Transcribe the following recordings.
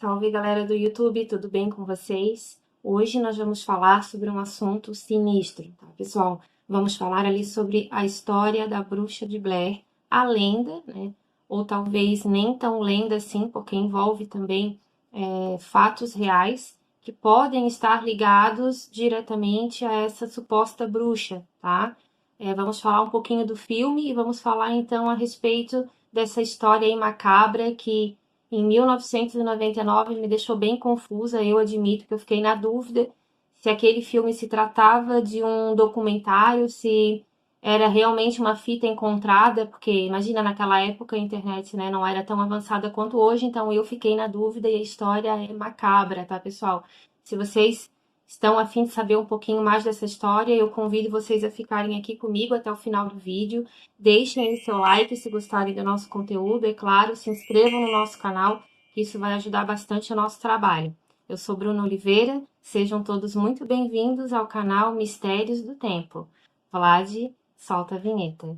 Salve galera do YouTube, tudo bem com vocês? Hoje nós vamos falar sobre um assunto sinistro, tá, pessoal? Vamos falar ali sobre a história da Bruxa de Blair, a lenda, né? Ou talvez nem tão lenda assim, porque envolve também fatos reais que podem estar ligados diretamente a essa suposta bruxa, tá? Vamos falar um pouquinho do filme e vamos falar então a respeito dessa história aí macabra que em 1999 me deixou bem confusa. Eu admito que eu fiquei na dúvida se aquele filme se tratava de um documentário, se era realmente uma fita encontrada, porque imagina, naquela época a internet, né, não era tão avançada quanto hoje, então eu fiquei na dúvida e a história é macabra, tá, pessoal? Se vocês estão a fim de saber um pouquinho mais dessa história, eu convido vocês a ficarem aqui comigo até o final do vídeo. Deixem aí seu like se gostarem do nosso conteúdo, é claro, se inscrevam no nosso canal, que isso vai ajudar bastante o nosso trabalho. Eu sou Bruna Oliveira, sejam todos muito bem-vindos ao canal Mistérios do Tempo. Vlad, solta a vinheta.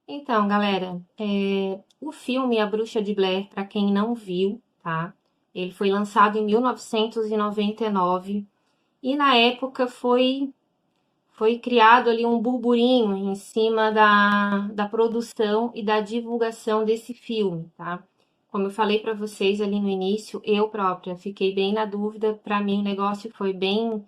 Então, galera, o filme A Bruxa de Blair, para quem não viu, tá? Ele foi lançado em 1999 e na época foi criado ali um burburinho em cima da produção e da divulgação desse filme, tá? Como eu falei para vocês ali no início, eu própria fiquei bem na dúvida. Para mim o negócio foi bem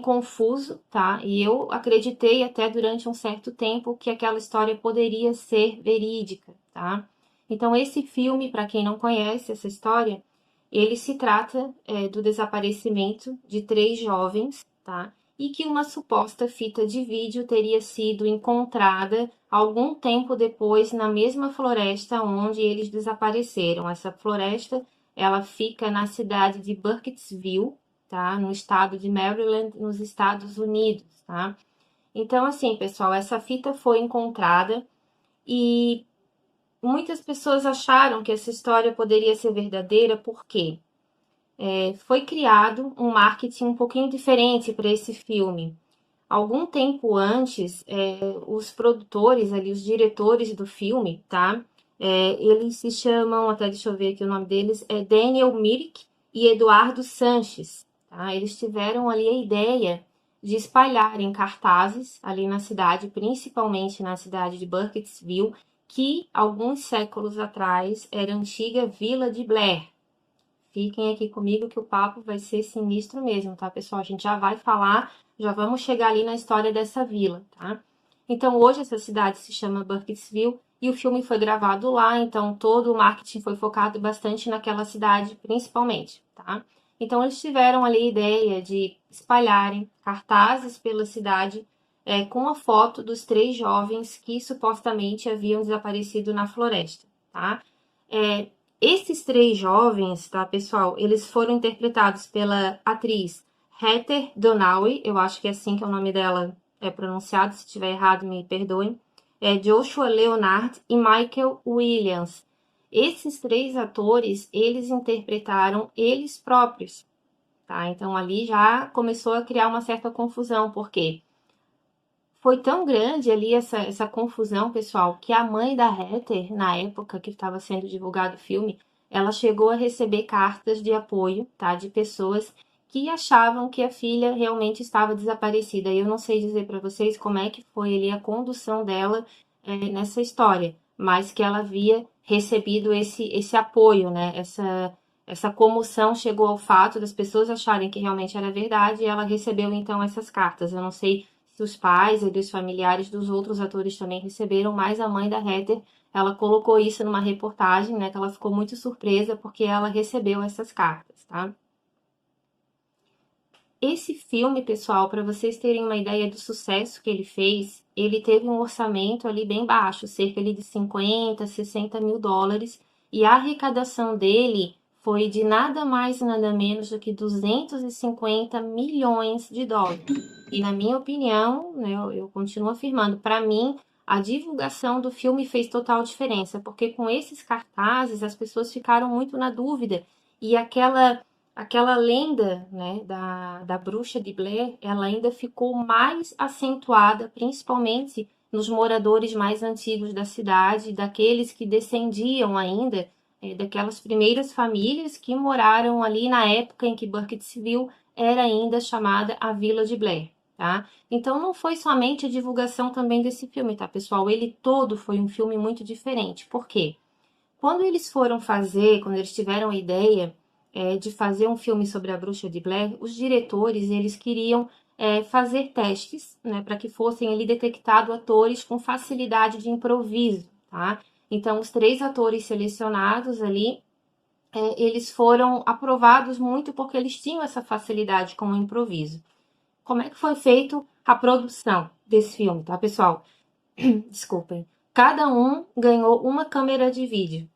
confuso, tá? E eu acreditei até durante um certo tempo que aquela história poderia ser verídica, tá? Então esse filme, para quem não conhece essa história, ele se trata do desaparecimento de 3 jovens, tá? E que uma suposta fita de vídeo teria sido encontrada algum tempo depois na mesma floresta onde eles desapareceram. Essa floresta, ela fica na cidade de Burkittsville, tá? No estado de Maryland, nos Estados Unidos, tá? Então, assim, pessoal, essa fita foi encontrada e muitas pessoas acharam que essa história poderia ser verdadeira porque foi criado um marketing um pouquinho diferente para esse filme. Algum tempo antes, os produtores ali, os diretores do filme, tá? Eles se chamam, até deixa eu ver aqui o nome deles, é Daniel Myrick e Eduardo Sanches, tá? Eles tiveram ali a ideia de espalhar em cartazes ali na cidade, principalmente na cidade de Burkittsville, que alguns séculos atrás era a antiga Vila de Blair. Fiquem aqui comigo que o papo vai ser sinistro mesmo, tá, pessoal? A gente já vai falar, já vamos chegar ali na história dessa vila, tá? Então, hoje essa cidade se chama Burkittsville e o filme foi gravado lá, então todo o marketing foi focado bastante naquela cidade, principalmente, tá? Então, eles tiveram ali a ideia de espalharem cartazes pela cidade com a foto dos 3 jovens que supostamente haviam desaparecido na floresta, tá? Esses 3 jovens, tá, pessoal, eles foram interpretados pela atriz Heather Donnelly, eu acho que é assim que o nome dela é pronunciado, se estiver errado me perdoem, Joshua Leonard e Michael Williams. Esses 3 atores, eles interpretaram eles próprios, tá? Então ali já começou a criar uma certa confusão, porque foi tão grande ali essa confusão, pessoal, que a mãe da Heather, na época que estava sendo divulgado o filme, ela chegou a receber cartas de apoio, tá, de pessoas que achavam que a filha realmente estava desaparecida. Eu não sei dizer para vocês como é que foi ali a condução dela nessa história, mas que ela havia recebido esse apoio, né? Essa comoção chegou ao fato das pessoas acharem que realmente era verdade e ela recebeu então essas cartas. Eu não sei se os pais e os familiares dos outros atores também receberam, mas a mãe da Heather, ela colocou isso numa reportagem, né, que ela ficou muito surpresa porque ela recebeu essas cartas, tá? Esse filme, pessoal, para vocês terem uma ideia do sucesso que ele fez, ele teve um orçamento ali bem baixo, cerca ali de 50, 60 mil dólares, e a arrecadação dele foi de nada mais e nada menos do que 250 milhões de dólares. E na minha opinião, né, eu continuo afirmando, para mim, a divulgação do filme fez total diferença, porque com esses cartazes as pessoas ficaram muito na dúvida e aquela lenda, né, da bruxa de Blair, ela ainda ficou mais acentuada, principalmente nos moradores mais antigos da cidade, daqueles que descendiam ainda daquelas primeiras famílias que moraram ali na época em que Burkittsville era ainda chamada a Vila de Blair, tá? Então não foi somente a divulgação também desse filme, tá, pessoal? Ele todo foi um filme muito diferente. Por quê? Quando eles tiveram a ideia de fazer um filme sobre a bruxa de Blair, os diretores, eles queriam fazer testes, né, para que fossem ali detectados atores com facilidade de improviso, tá? Então, os 3 atores selecionados ali, eles foram aprovados muito porque eles tinham essa facilidade com o improviso. Como é que foi feito a produção desse filme, tá, pessoal? Desculpem. Cada um ganhou uma câmera de vídeo.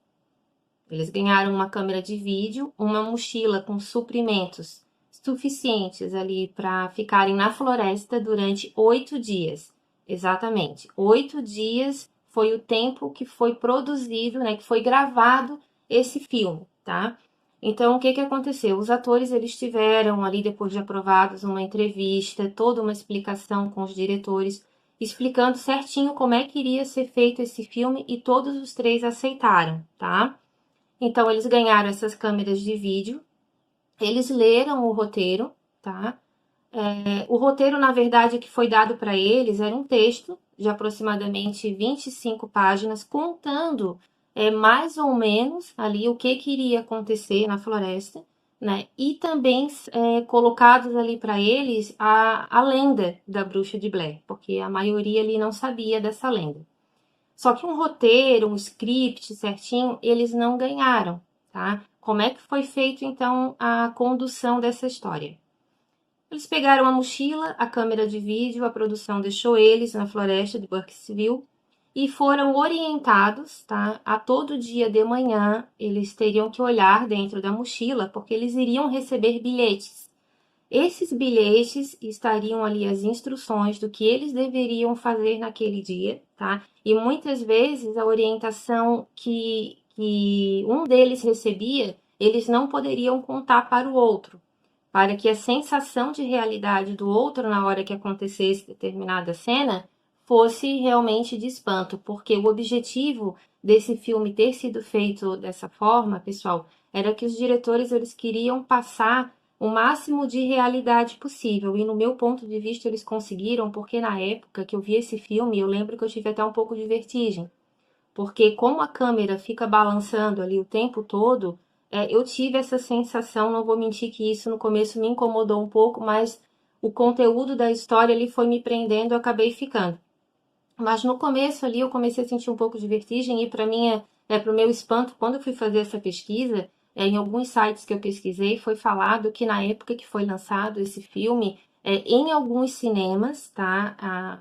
Eles ganharam uma câmera de vídeo, uma mochila com suprimentos suficientes ali para ficarem na floresta durante 8 dias. Exatamente. 8 dias foi o tempo que foi produzido, né, que foi gravado esse filme, tá? Então, o que que aconteceu? Os atores, eles tiveram ali, depois de aprovados, uma entrevista, toda uma explicação com os diretores, explicando certinho como é que iria ser feito esse filme e todos os 3 aceitaram, tá? Então, eles ganharam essas câmeras de vídeo, eles leram o roteiro, tá? O roteiro, na verdade, que foi dado para eles era um texto de aproximadamente 25 páginas, contando mais ou menos ali o que iria acontecer na floresta, né? E também colocados ali para eles a lenda da bruxa de Blair, porque a maioria ali não sabia dessa lenda. Só que um roteiro, um script certinho, eles não ganharam, tá? Como é que foi feito, então, a condução dessa história? Eles pegaram a mochila, a câmera de vídeo, a produção deixou eles na floresta de Burkittsville e foram orientados, tá? A todo dia de manhã, eles teriam que olhar dentro da mochila, porque eles iriam receber bilhetes. Esses bilhetes estariam ali as instruções do que eles deveriam fazer naquele dia, tá? E muitas vezes a orientação que um deles recebia, eles não poderiam contar para o outro, para que a sensação de realidade do outro na hora que acontecesse determinada cena fosse realmente de espanto, porque o objetivo desse filme ter sido feito dessa forma, pessoal, era que os diretores eles queriam passar o máximo de realidade possível. E no meu ponto de vista eles conseguiram, porque na época que eu vi esse filme, eu lembro que eu tive até um pouco de vertigem. Porque como a câmera fica balançando ali o tempo todo, eu tive essa sensação, não vou mentir que isso no começo me incomodou um pouco, mas o conteúdo da história ali foi me prendendo, eu acabei ficando. Mas no começo ali eu comecei a sentir um pouco de vertigem e para o meu espanto, quando eu fui fazer essa pesquisa, em alguns sites que eu pesquisei, foi falado que na época que foi lançado esse filme, em alguns cinemas, tá?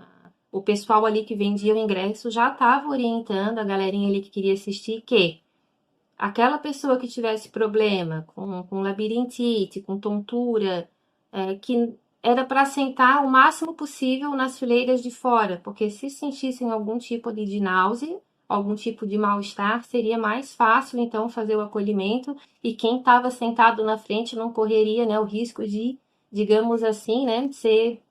O pessoal ali que vendia o ingresso já estava orientando a galerinha ali que queria assistir que aquela pessoa que tivesse problema com labirintite, com tontura, que era para sentar o máximo possível nas fileiras de fora, porque se sentissem algum tipo ali de náusea, algum tipo de mal-estar, seria mais fácil então fazer o acolhimento e quem estava sentado na frente não correria, né, o risco de, digamos assim, né, ser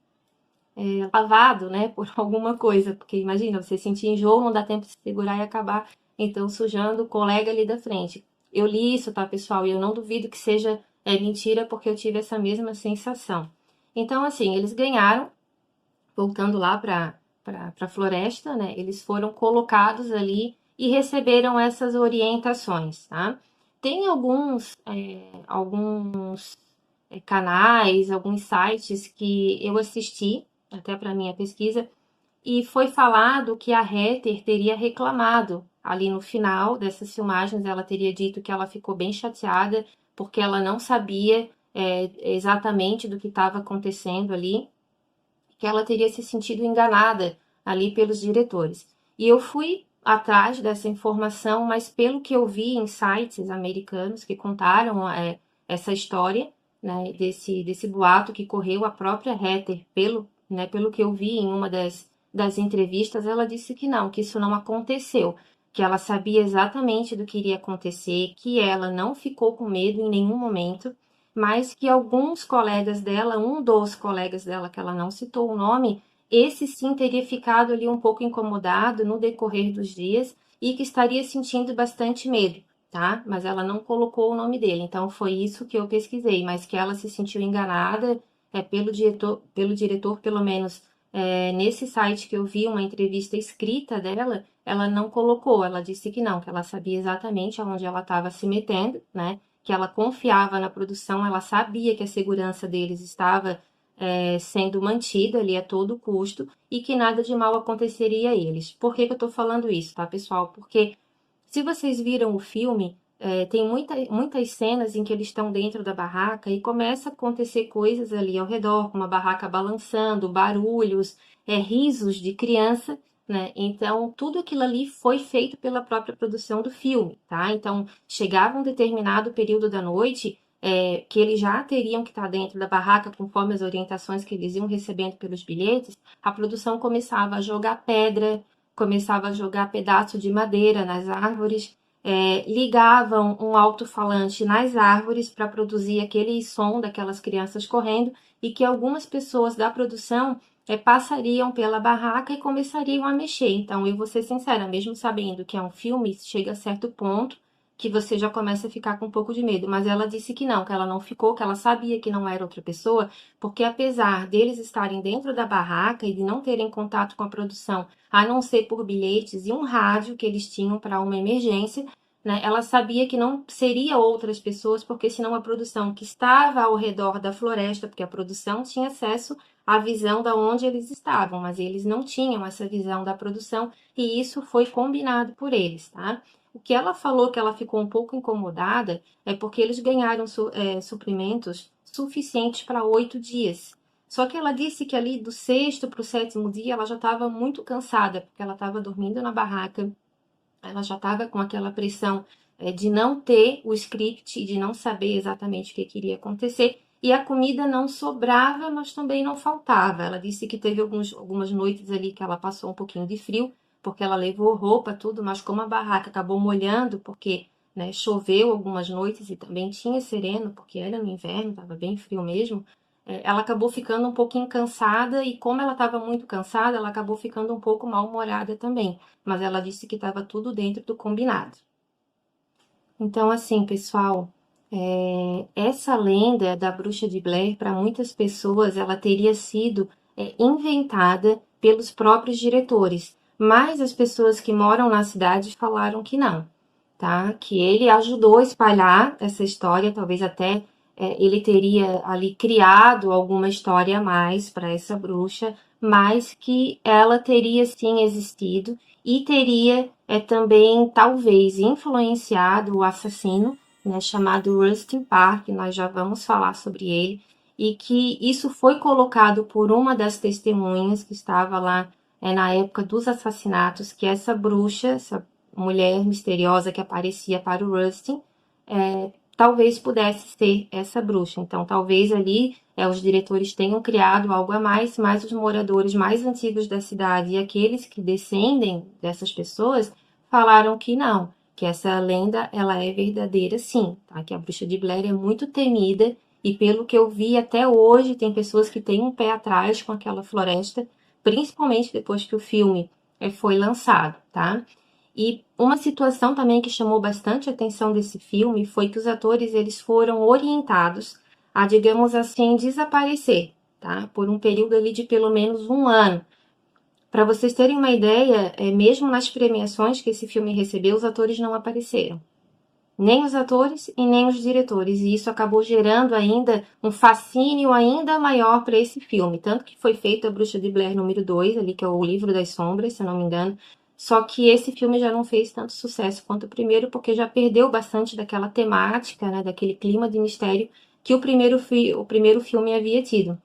lavado, né, por alguma coisa, porque imagina, você sentir enjoo, não dá tempo de se segurar e acabar então sujando o colega ali da frente. Eu li isso, tá, pessoal, e eu não duvido que seja mentira, porque eu tive essa mesma sensação. Então, assim, eles ganharam, voltando lá para a floresta, né? Eles foram colocados ali e receberam essas orientações, tá? Tem alguns canais, alguns sites que eu assisti, até para minha pesquisa, e foi falado que a Heather teria reclamado ali no final dessas filmagens, ela teria dito que ela ficou bem chateada porque ela não sabia exatamente do que estava acontecendo ali, que ela teria se sentido enganada ali pelos diretores. E eu fui atrás dessa informação, mas pelo que eu vi em sites americanos que contaram essa história, né, desse boato que correu a própria Heather, pelo que eu vi em uma das entrevistas, ela disse que não, que isso não aconteceu, que ela sabia exatamente do que iria acontecer, que ela não ficou com medo em nenhum momento, mas que alguns colegas dela, um dos colegas dela, que ela não citou o nome, esse sim teria ficado ali um pouco incomodado no decorrer dos dias e que estaria sentindo bastante medo, tá? Mas ela não colocou o nome dele, então foi isso que eu pesquisei, mas que ela se sentiu enganada pelo diretor, pelo menos nesse site que eu vi uma entrevista escrita dela, ela não colocou, ela disse que não, que ela sabia exatamente aonde ela estava se metendo, né? Que ela confiava na produção, ela sabia que a segurança deles estava sendo mantida ali a todo custo e que nada de mal aconteceria a eles. Por que que eu tô falando isso, tá, pessoal? Porque se vocês viram o filme, tem muitas cenas em que eles estão dentro da barraca e começa a acontecer coisas ali ao redor, como a barraca balançando, barulhos, risos de criança, né? Então, tudo aquilo ali foi feito pela própria produção do filme, tá? Então, chegava um determinado período da noite, que eles já teriam que estar dentro da barraca, conforme as orientações que eles iam recebendo pelos bilhetes, a produção começava a jogar pedra, começava a jogar pedaço de madeira nas árvores, ligavam um alto-falante nas árvores para produzir aquele som daquelas crianças correndo e que algumas pessoas da produção passariam pela barraca e começariam a mexer. Então, eu vou ser sincera, mesmo sabendo que é um filme, chega a certo ponto que você já começa a ficar com um pouco de medo. Mas ela disse que ela não ficou, que ela sabia que não era outra pessoa, porque apesar deles estarem dentro da barraca e de não terem contato com a produção, a não ser por bilhetes e um rádio que eles tinham para uma emergência, né? Ela sabia que não seria outras pessoas, porque senão a produção que estava ao redor da floresta, porque a produção tinha acesso à visão da onde eles estavam, mas eles não tinham essa visão da produção e isso foi combinado por eles, tá? O que ela falou que ela ficou um pouco incomodada é porque eles ganharam suprimentos suficientes para 8 dias. Só que ela disse que ali do sexto para o sétimo dia ela já estava muito cansada, porque ela estava dormindo na barraca, ela já estava com aquela pressão de não ter o script e de não saber exatamente o que iria acontecer. E a comida não sobrava, mas também não faltava. Ela disse que teve algumas noites ali que ela passou um pouquinho de frio, porque ela levou roupa, tudo, mas como a barraca acabou molhando, porque né, choveu algumas noites e também tinha sereno, porque era no inverno, estava bem frio mesmo, ela acabou ficando um pouquinho cansada e como ela estava muito cansada, ela acabou ficando um pouco mal-humorada também. Mas ela disse que estava tudo dentro do combinado. Então, assim, pessoal, essa lenda da bruxa de Blair, para muitas pessoas, ela teria sido inventada pelos próprios diretores, mas as pessoas que moram na cidade falaram que não, tá? Que ele ajudou a espalhar essa história, talvez até ele teria ali criado alguma história a mais para essa bruxa, mas que ela teria sim existido e teria também talvez influenciado o assassino, né, chamado Rustin Park, nós já vamos falar sobre ele, e que isso foi colocado por uma das testemunhas que estava lá na época dos assassinatos, que essa bruxa, essa mulher misteriosa que aparecia para o Rustin, talvez pudesse ser essa bruxa. Então, talvez ali os diretores tenham criado algo a mais, mas os moradores mais antigos da cidade e aqueles que descendem dessas pessoas falaram que não, que essa lenda ela é verdadeira sim, tá? Que a bruxa de Blair é muito temida e pelo que eu vi até hoje tem pessoas que têm um pé atrás com aquela floresta, principalmente depois que o filme foi lançado, tá? E uma situação também que chamou bastante a atenção desse filme foi que os atores eles foram orientados a, digamos assim, desaparecer, tá? Por um período ali de pelo menos um ano. Para vocês terem uma ideia, mesmo nas premiações que esse filme recebeu, os atores não apareceram. Nem os atores e nem os diretores. E isso acabou gerando ainda um fascínio ainda maior para esse filme. Tanto que foi feito A Bruxa de Blair número 2, ali que é o Livro das Sombras, se eu não me engano. Só que esse filme já não fez tanto sucesso quanto o primeiro, porque já perdeu bastante daquela temática, né, daquele clima de mistério que o primeiro filme havia tido.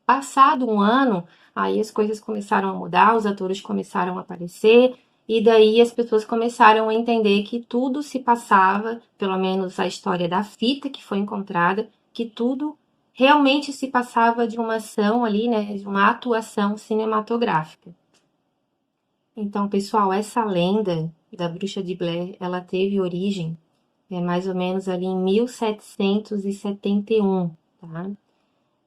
Passado um ano, aí as coisas começaram a mudar, os atores começaram a aparecer, e daí as pessoas começaram a entender que tudo se passava, pelo menos a história da fita que foi encontrada, que tudo realmente se passava de uma ação ali, né, de uma atuação cinematográfica. Então, pessoal, essa lenda da bruxa de Blair, ela teve origem mais ou menos ali em 1771, tá?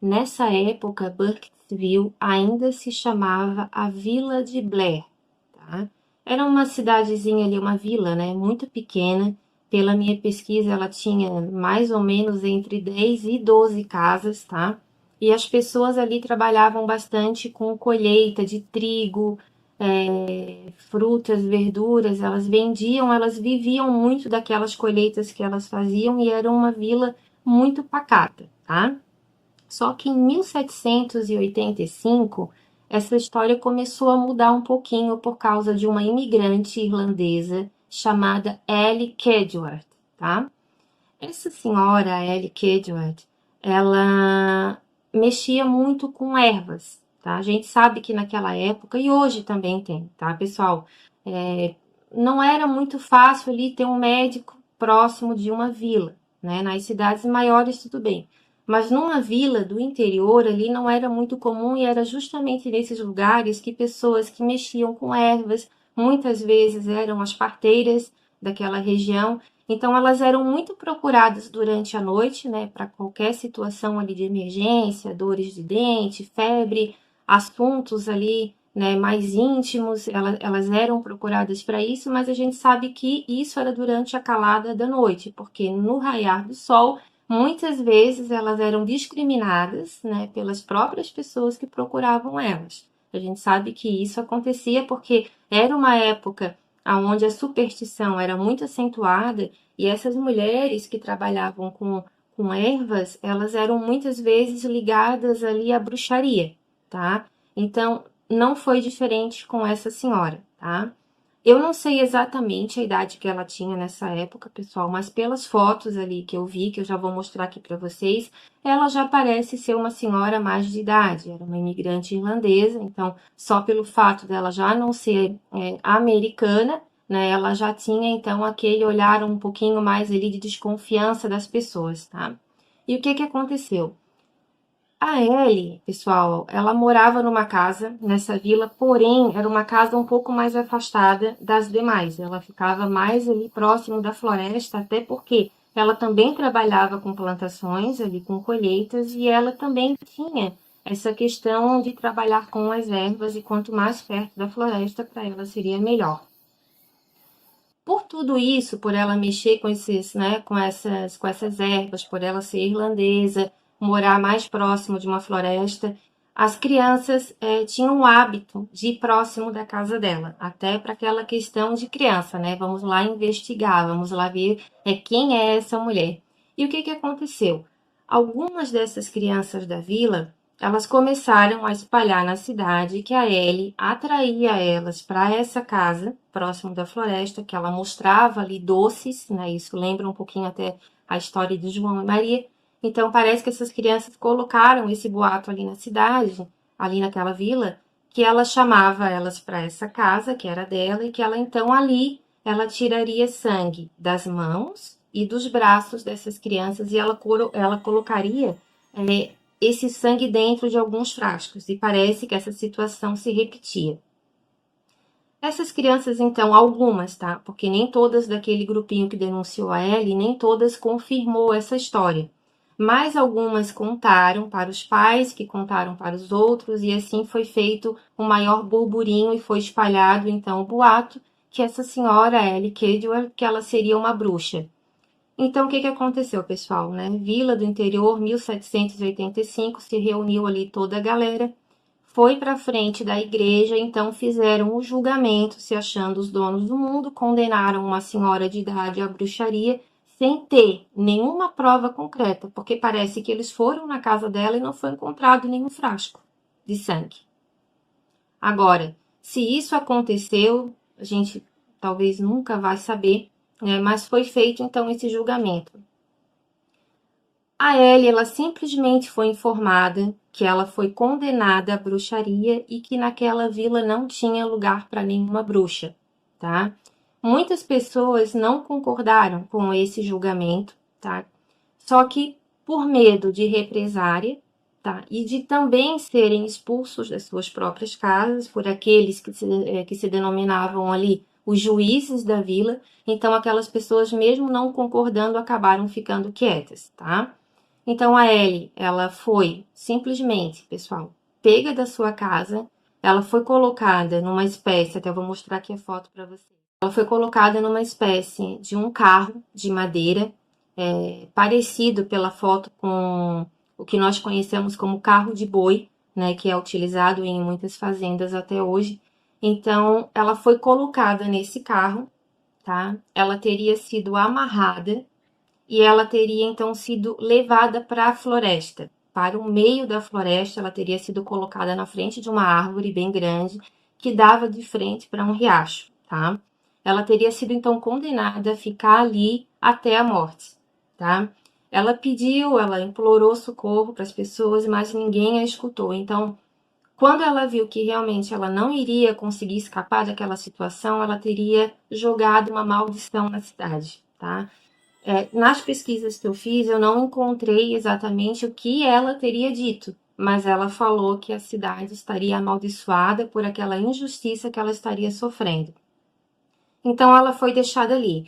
Nessa época, Burkittsville ainda se chamava a Vila de Blair, tá? Era uma cidadezinha ali, uma vila, né, muito pequena. Pela minha pesquisa, ela tinha mais ou menos entre 10 e 12 casas, tá? E as pessoas ali trabalhavam bastante com colheita de trigo, frutas, verduras, elas vendiam, elas viviam muito daquelas colheitas que elas faziam e era uma vila muito pacata, tá? Só que em 1785, essa história começou a mudar um pouquinho por causa de uma imigrante irlandesa chamada Ellie Kedgeworth, tá? Essa senhora, Ellie Kedgeworth, ela mexia muito com ervas, tá? A gente sabe que naquela época, e hoje também tem, tá, pessoal? Não era muito fácil ali ter um médico próximo de uma vila, né? Nas cidades maiores, tudo bem. Mas numa vila do interior ali não era muito comum e era justamente nesses lugares que pessoas que mexiam com ervas, muitas vezes eram as parteiras daquela região, então elas eram muito procuradas durante a noite, né, para qualquer situação ali de emergência, dores de dente, febre, assuntos ali, né, mais íntimos, elas eram procuradas para isso, mas a gente sabe que isso era durante a calada da noite, porque no raiar do sol muitas vezes elas eram discriminadas, né, pelas próprias pessoas que procuravam elas. A gente sabe que isso acontecia porque era uma época onde a superstição era muito acentuada e essas mulheres que trabalhavam com ervas, elas eram muitas vezes ligadas ali à bruxaria, tá? Então, não foi diferente com essa senhora, tá? Eu não sei exatamente a idade que ela tinha nessa época, pessoal, mas pelas fotos ali que eu vi, que eu já vou mostrar aqui para vocês, ela já parece ser uma senhora mais de idade. Era uma imigrante irlandesa, então, só pelo fato dela já não ser americana, né, ela já tinha, então, aquele olhar um pouquinho mais ali de desconfiança das pessoas, tá? E o que que aconteceu? A Ellie, pessoal, ela morava numa casa nessa vila, porém era uma casa um pouco mais afastada das demais. Ela ficava mais ali próximo da floresta, até porque ela também trabalhava com plantações, ali com colheitas, e ela também tinha essa questão de trabalhar com as ervas, e quanto mais perto da floresta, para ela seria melhor. Por tudo isso, por ela mexer com esses, né, com essas ervas, por ela ser irlandesa, morar mais próximo de uma floresta, as crianças tinham o hábito de ir próximo da casa dela, até para aquela questão de criança, né? Vamos lá investigar, vamos lá ver quem é essa mulher. E o que que aconteceu? Algumas dessas crianças da vila elas começaram a espalhar na cidade que a Ellie atraía elas para essa casa, próximo da floresta, que ela mostrava ali doces, né? Isso lembra um pouquinho até a história de João e Maria. Então parece que essas crianças colocaram esse boato ali na cidade, ali naquela vila, que ela chamava elas para essa casa, que era dela, e que ela então ali ela tiraria sangue das mãos e dos braços dessas crianças e ela colocaria esse sangue dentro de alguns frascos, e parece que essa situação se repetia. Essas crianças, então, algumas, tá? Porque nem todas daquele grupinho que denunciou a Ellie, nem todas confirmou essa história. Mas algumas contaram para os pais, que contaram para os outros, e assim foi feito um maior burburinho e foi espalhado, então, o boato que essa senhora, Ellie Kedgeworth, que ela seria uma bruxa. Então, o que que aconteceu, pessoal, né? Vila do interior, 1785, se reuniu ali toda a galera, foi para frente da igreja, então fizeram o julgamento, se achando os donos do mundo, condenaram uma senhora de idade à bruxaria, sem ter nenhuma prova concreta, porque parece que eles foram na casa dela e não foi encontrado nenhum frasco de sangue. Agora, se isso aconteceu, a gente talvez nunca vai saber, né? Mas foi feito então esse julgamento. A Ellie, ela simplesmente foi informada que ela foi condenada à bruxaria e que naquela vila não tinha lugar para nenhuma bruxa, tá? Muitas pessoas não concordaram com esse julgamento, tá? Só que por medo de represária, tá? E de também serem expulsos das suas próprias casas por aqueles que se denominavam ali os juízes da vila. Então, aquelas pessoas, mesmo não concordando, acabaram ficando quietas, tá? Então, a Ellie, ela foi simplesmente, pessoal, pega da sua casa, ela foi colocada numa espécie, até vou mostrar aqui a foto para vocês. Ela foi colocada numa espécie de um carro de madeira, parecido pela foto com o que nós conhecemos como carro de boi, né, que é utilizado em muitas fazendas até hoje. Então, ela foi colocada nesse carro, tá? Ela teria sido amarrada e ela teria então sido levada para a floresta, para o meio da floresta. Ela teria sido colocada na frente de uma árvore bem grande que dava de frente para um riacho, tá? Ela teria sido então condenada a ficar ali até a morte, tá? Ela pediu, ela implorou socorro para as pessoas, mas ninguém a escutou. Então, quando ela viu que realmente ela não iria conseguir escapar daquela situação, ela teria jogado uma maldição na cidade, tá? Nas pesquisas que eu fiz, eu não encontrei exatamente o que ela teria dito, mas ela falou que a cidade estaria amaldiçoada por aquela injustiça que ela estaria sofrendo. Então, ela foi deixada ali.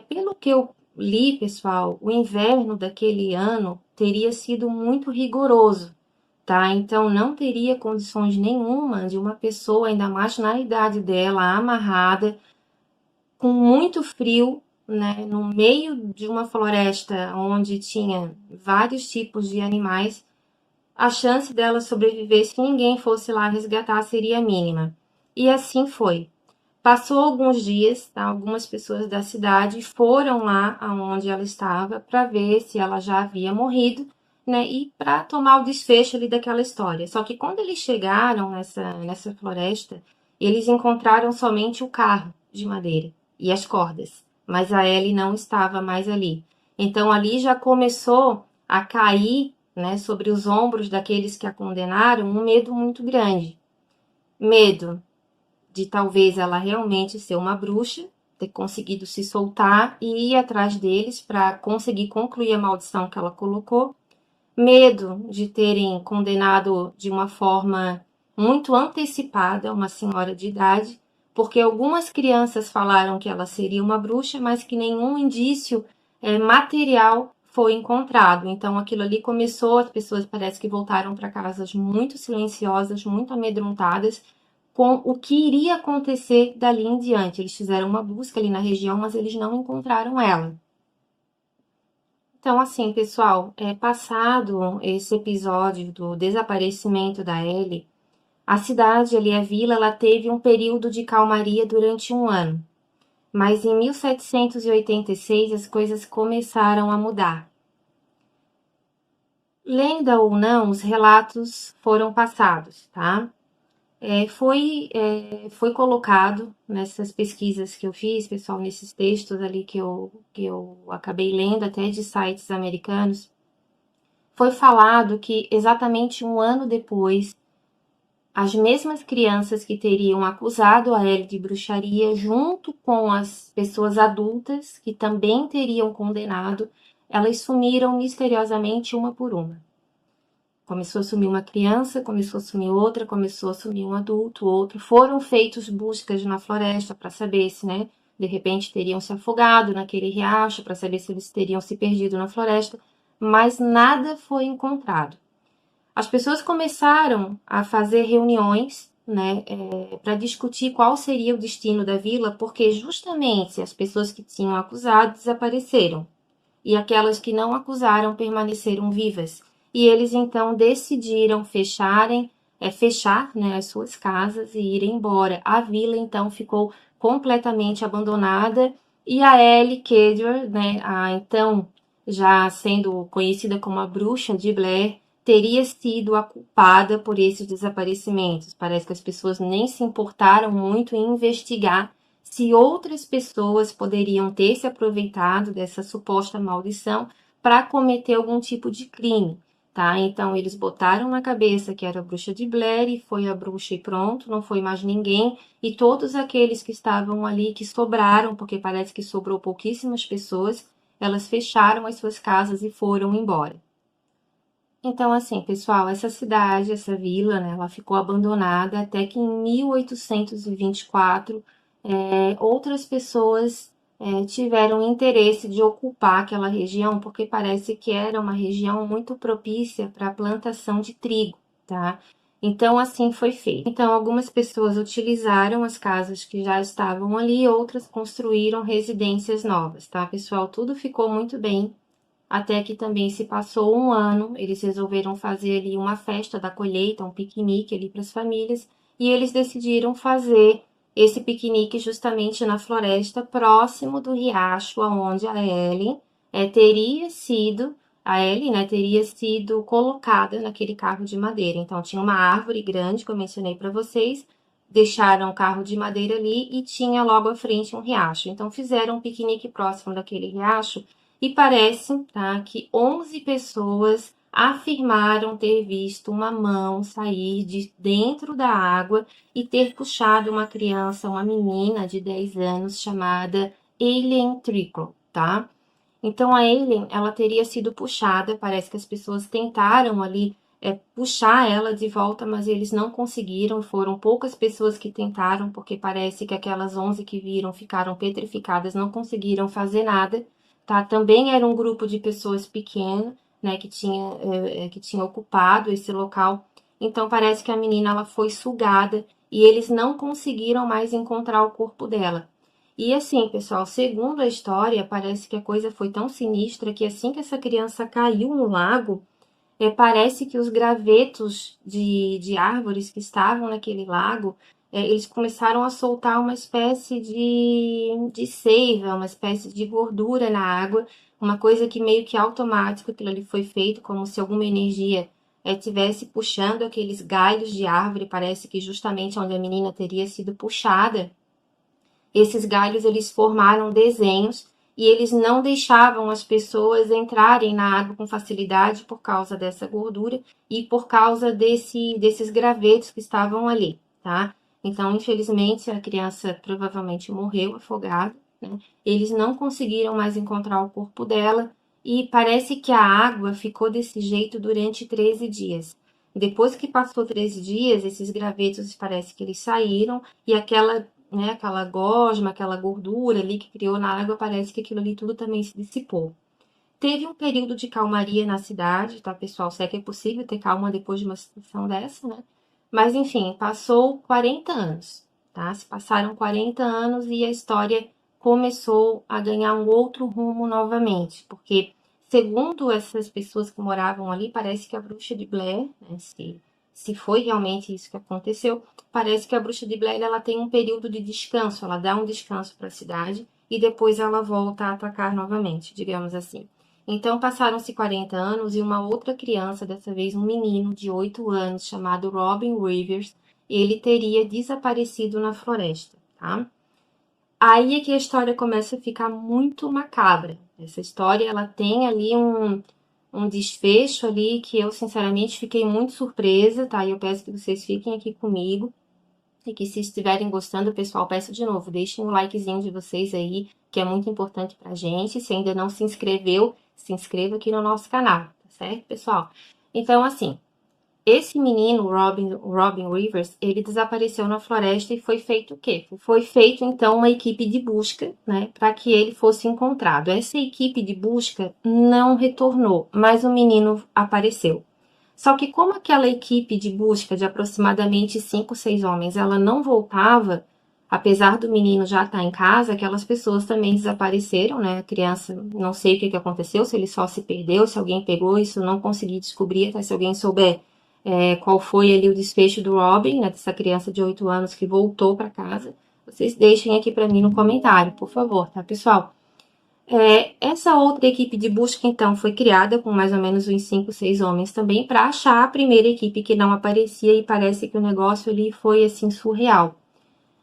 Pelo que eu li, pessoal, o inverno daquele ano teria sido muito rigoroso, tá? Então, não teria condições nenhuma de uma pessoa, ainda mais na idade dela, amarrada, com muito frio, né, no meio de uma floresta onde tinha vários tipos de animais, a chance dela sobreviver se ninguém fosse lá resgatar seria mínima. E assim foi. Passou alguns dias, tá? Algumas pessoas da cidade foram lá aonde ela estava para ver se ela já havia morrido, né? E para tomar o desfecho ali daquela história. Só que quando eles chegaram nessa floresta, eles encontraram somente o carro de madeira e as cordas, mas a Ellie não estava mais ali. Então ali já começou a cair, né, sobre os ombros daqueles que a condenaram um medo muito grande. Medo de talvez ela realmente ser uma bruxa, ter conseguido se soltar e ir atrás deles para conseguir concluir a maldição que ela colocou. Medo de terem condenado de uma forma muito antecipada uma senhora de idade, porque algumas crianças falaram que ela seria uma bruxa, mas que nenhum indício material foi encontrado. Então aquilo ali começou, as pessoas parece que voltaram para casas muito silenciosas, muito amedrontadas, com o que iria acontecer dali em diante. Eles fizeram uma busca ali na região, mas eles não encontraram ela. Então, assim, pessoal, passado esse episódio do desaparecimento da Ellie, a cidade ali, a vila, ela teve um período de calmaria durante um ano. Mas em 1786 as coisas começaram a mudar. Lenda ou não, os relatos foram passados, tá? Foi colocado nessas pesquisas que eu fiz, pessoal, nesses textos ali que eu acabei lendo, até de sites americanos, foi falado que exatamente um ano depois, as mesmas crianças que teriam acusado a Ellie de bruxaria, junto com as pessoas adultas que também teriam condenado, elas sumiram misteriosamente uma por uma. Começou a sumir uma criança, começou a sumir outra, começou a sumir um adulto, outro. Foram feitas buscas na floresta para saber se, né, de repente teriam se afogado naquele riacho, para saber se eles teriam se perdido na floresta, mas nada foi encontrado. As pessoas começaram a fazer reuniões, né, para discutir qual seria o destino da vila, porque justamente as pessoas que tinham acusado desapareceram e aquelas que não acusaram permaneceram vivas. E eles então decidiram fechar, né, as suas casas e ir embora. A vila então ficou completamente abandonada e a Ellie Kedward, né, a então já sendo conhecida como a bruxa de Blair, teria sido a culpada por esses desaparecimentos. Parece que as pessoas nem se importaram muito em investigar se outras pessoas poderiam ter se aproveitado dessa suposta maldição para cometer algum tipo de crime, tá? Então eles botaram na cabeça que era a bruxa de Blair e foi a bruxa e pronto, não foi mais ninguém. E todos aqueles que estavam ali, que sobraram, porque parece que sobrou pouquíssimas pessoas, elas fecharam as suas casas e foram embora. Então, assim, pessoal, essa cidade, essa vila, né, ela ficou abandonada até que em 1824, outras pessoas tiveram interesse de ocupar aquela região, porque parece que era uma região muito propícia para a plantação de trigo, tá? Então, assim foi feito. Então, algumas pessoas utilizaram as casas que já estavam ali, outras construíram residências novas, tá, pessoal? Tudo ficou muito bem até que também se passou um ano, eles resolveram fazer ali uma festa da colheita, um piquenique ali para as famílias, e eles decidiram fazer esse piquenique justamente na floresta, próximo do riacho onde a Ellen teria sido, a Ellie, né, teria sido colocada naquele carro de madeira. Então tinha uma árvore grande que eu mencionei para vocês, deixaram o carro de madeira ali e tinha logo à frente um riacho. Então fizeram um piquenique próximo daquele riacho e parece, tá, que 11 pessoas afirmaram ter visto uma mão sair de dentro da água e ter puxado uma criança, uma menina de 10 anos chamada Aileen Trickle, tá? Então a Aileen, ela teria sido puxada, parece que as pessoas tentaram ali puxar ela de volta, mas eles não conseguiram, foram poucas pessoas que tentaram, porque parece que aquelas 11 que viram ficaram petrificadas, não conseguiram fazer nada, tá? Também era um grupo de pessoas pequeno, né, que tinha ocupado esse local, então parece que a menina ela foi sugada e eles não conseguiram mais encontrar o corpo dela. E assim, pessoal, segundo a história, parece que a coisa foi tão sinistra que assim que essa criança caiu no lago, parece que os gravetos de árvores que estavam naquele lago, eles começaram a soltar uma espécie de seiva, uma espécie de gordura na água, uma coisa que meio que automático aquilo ali foi feito, como se alguma energia estivesse puxando aqueles galhos de árvore, parece que justamente onde a menina teria sido puxada, esses galhos eles formaram desenhos e eles não deixavam as pessoas entrarem na água com facilidade por causa dessa gordura e por causa desses gravetos que estavam ali, tá? Então, infelizmente, a criança provavelmente morreu afogada, né? Eles não conseguiram mais encontrar o corpo dela e parece que a água ficou desse jeito durante 13 dias. Depois que passou 13 dias, esses gravetos parece que eles saíram e aquela gosma, aquela gordura ali que criou na água, parece que aquilo ali tudo também se dissipou. Teve um período de calmaria na cidade, tá, pessoal? Se é que é possível ter calma depois de uma situação dessa, né? Mas, enfim, passou 40 anos, tá? Se passaram 40 anos e a história começou a ganhar um outro rumo novamente, porque, segundo essas pessoas que moravam ali, parece que a bruxa de Blair, né, se foi realmente isso que aconteceu, parece que a bruxa de Blair ela tem um período de descanso, ela dá um descanso para a cidade e depois ela volta a atacar novamente, digamos assim. Então passaram-se 40 anos e uma outra criança, dessa vez um menino de 8 anos, chamado Robin Rivers, ele teria desaparecido na floresta, tá? Aí é que a história começa a ficar muito macabra. Essa história ela tem ali um desfecho ali que eu sinceramente fiquei muito surpresa, tá? E eu peço que vocês fiquem aqui comigo e que se estiverem gostando, pessoal, peço de novo, deixem o likezinho de vocês aí, que é muito importante pra gente. Se ainda não se inscreveu, se inscreva aqui no nosso canal, tá certo, pessoal? Então, assim, esse menino, Robin Rivers, ele desapareceu na floresta e foi feito o quê? Foi feito, então, uma equipe de busca, né, para que ele fosse encontrado. Essa equipe de busca não retornou, mas o menino apareceu. Só que como aquela equipe de busca de aproximadamente 5, 6 homens, ela não voltava, apesar do menino já estar em casa, aquelas pessoas também desapareceram, né? A criança, não sei o que aconteceu, se ele só se perdeu, se alguém pegou, isso não consegui descobrir, até se alguém souber qual foi ali o desfecho do Robin, né, dessa criança de 8 anos que voltou para casa, vocês deixem aqui para mim no comentário, por favor, tá, pessoal? Essa outra equipe de busca, então, foi criada com mais ou menos uns 5, 6 homens também para achar a primeira equipe que não aparecia e parece que o negócio ali foi assim surreal.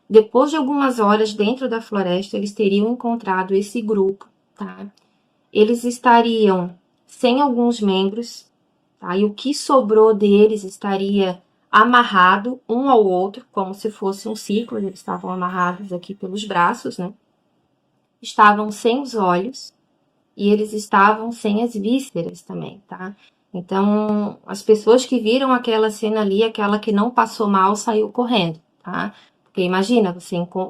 Depois de algumas horas dentro da floresta, eles teriam encontrado esse grupo, tá? Eles estariam sem alguns membros, tá? E o que sobrou deles estaria amarrado um ao outro, como se fosse um círculo, eles estavam amarrados aqui pelos braços, né? Estavam sem os olhos e eles estavam sem as vísceras também, tá? Então, as pessoas que viram aquela cena ali, aquela que não passou mal, saiu correndo, tá? Porque imagina,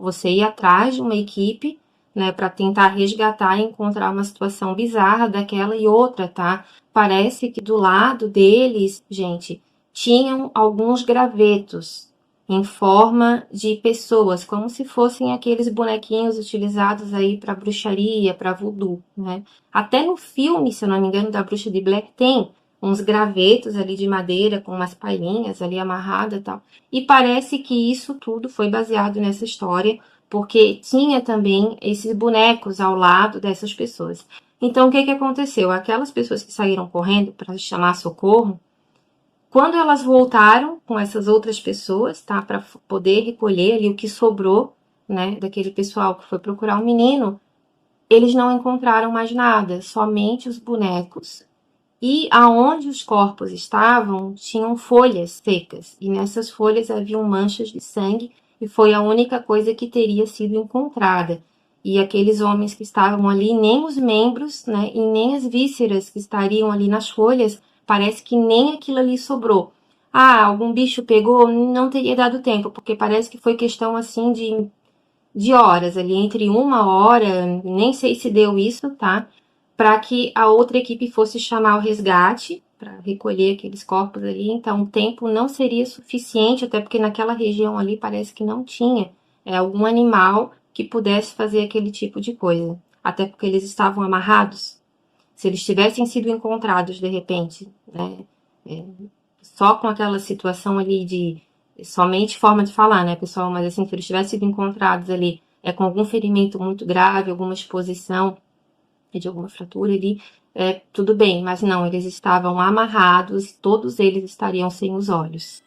você ir atrás de uma equipe, né, para tentar resgatar e encontrar uma situação bizarra daquela e outra, tá? Parece que do lado deles, gente, tinham alguns gravetos em forma de pessoas, como se fossem aqueles bonequinhos utilizados aí para bruxaria, para voodoo, né? Até no filme, se eu não me engano, da Bruxa de Blair tem uns gravetos ali de madeira com umas palhinhas ali amarradas e tal. E parece que isso tudo foi baseado nessa história, porque tinha também esses bonecos ao lado dessas pessoas. Então, o que que aconteceu? Aquelas pessoas que saíram correndo para chamar socorro, quando elas voltaram com essas outras pessoas, tá, para poder recolher ali o que sobrou, né, daquele pessoal que foi procurar o menino, eles não encontraram mais nada, somente os bonecos. E aonde os corpos estavam, tinham folhas secas, e nessas folhas haviam manchas de sangue, e foi a única coisa que teria sido encontrada. E aqueles homens que estavam ali, nem os membros, né, e nem as vísceras que estariam ali nas folhas, parece que nem aquilo ali sobrou. Ah, algum bicho pegou? Não teria dado tempo, porque parece que foi questão assim de horas, ali entre 1 hora, nem sei se deu isso, tá? Para que a outra equipe fosse chamar o resgate para recolher aqueles corpos ali. Então, o tempo não seria suficiente, até porque naquela região ali parece que não tinha algum animal que pudesse fazer aquele tipo de coisa. Até porque eles estavam amarrados. Se eles tivessem sido encontrados de repente, né, é, só com aquela situação ali de somente forma de falar, né, pessoal? Mas assim, se eles tivessem sido encontrados ali com algum ferimento muito grave, alguma exposição de alguma fratura ali, tudo bem, mas não, eles estavam amarrados, todos eles estariam sem os olhos.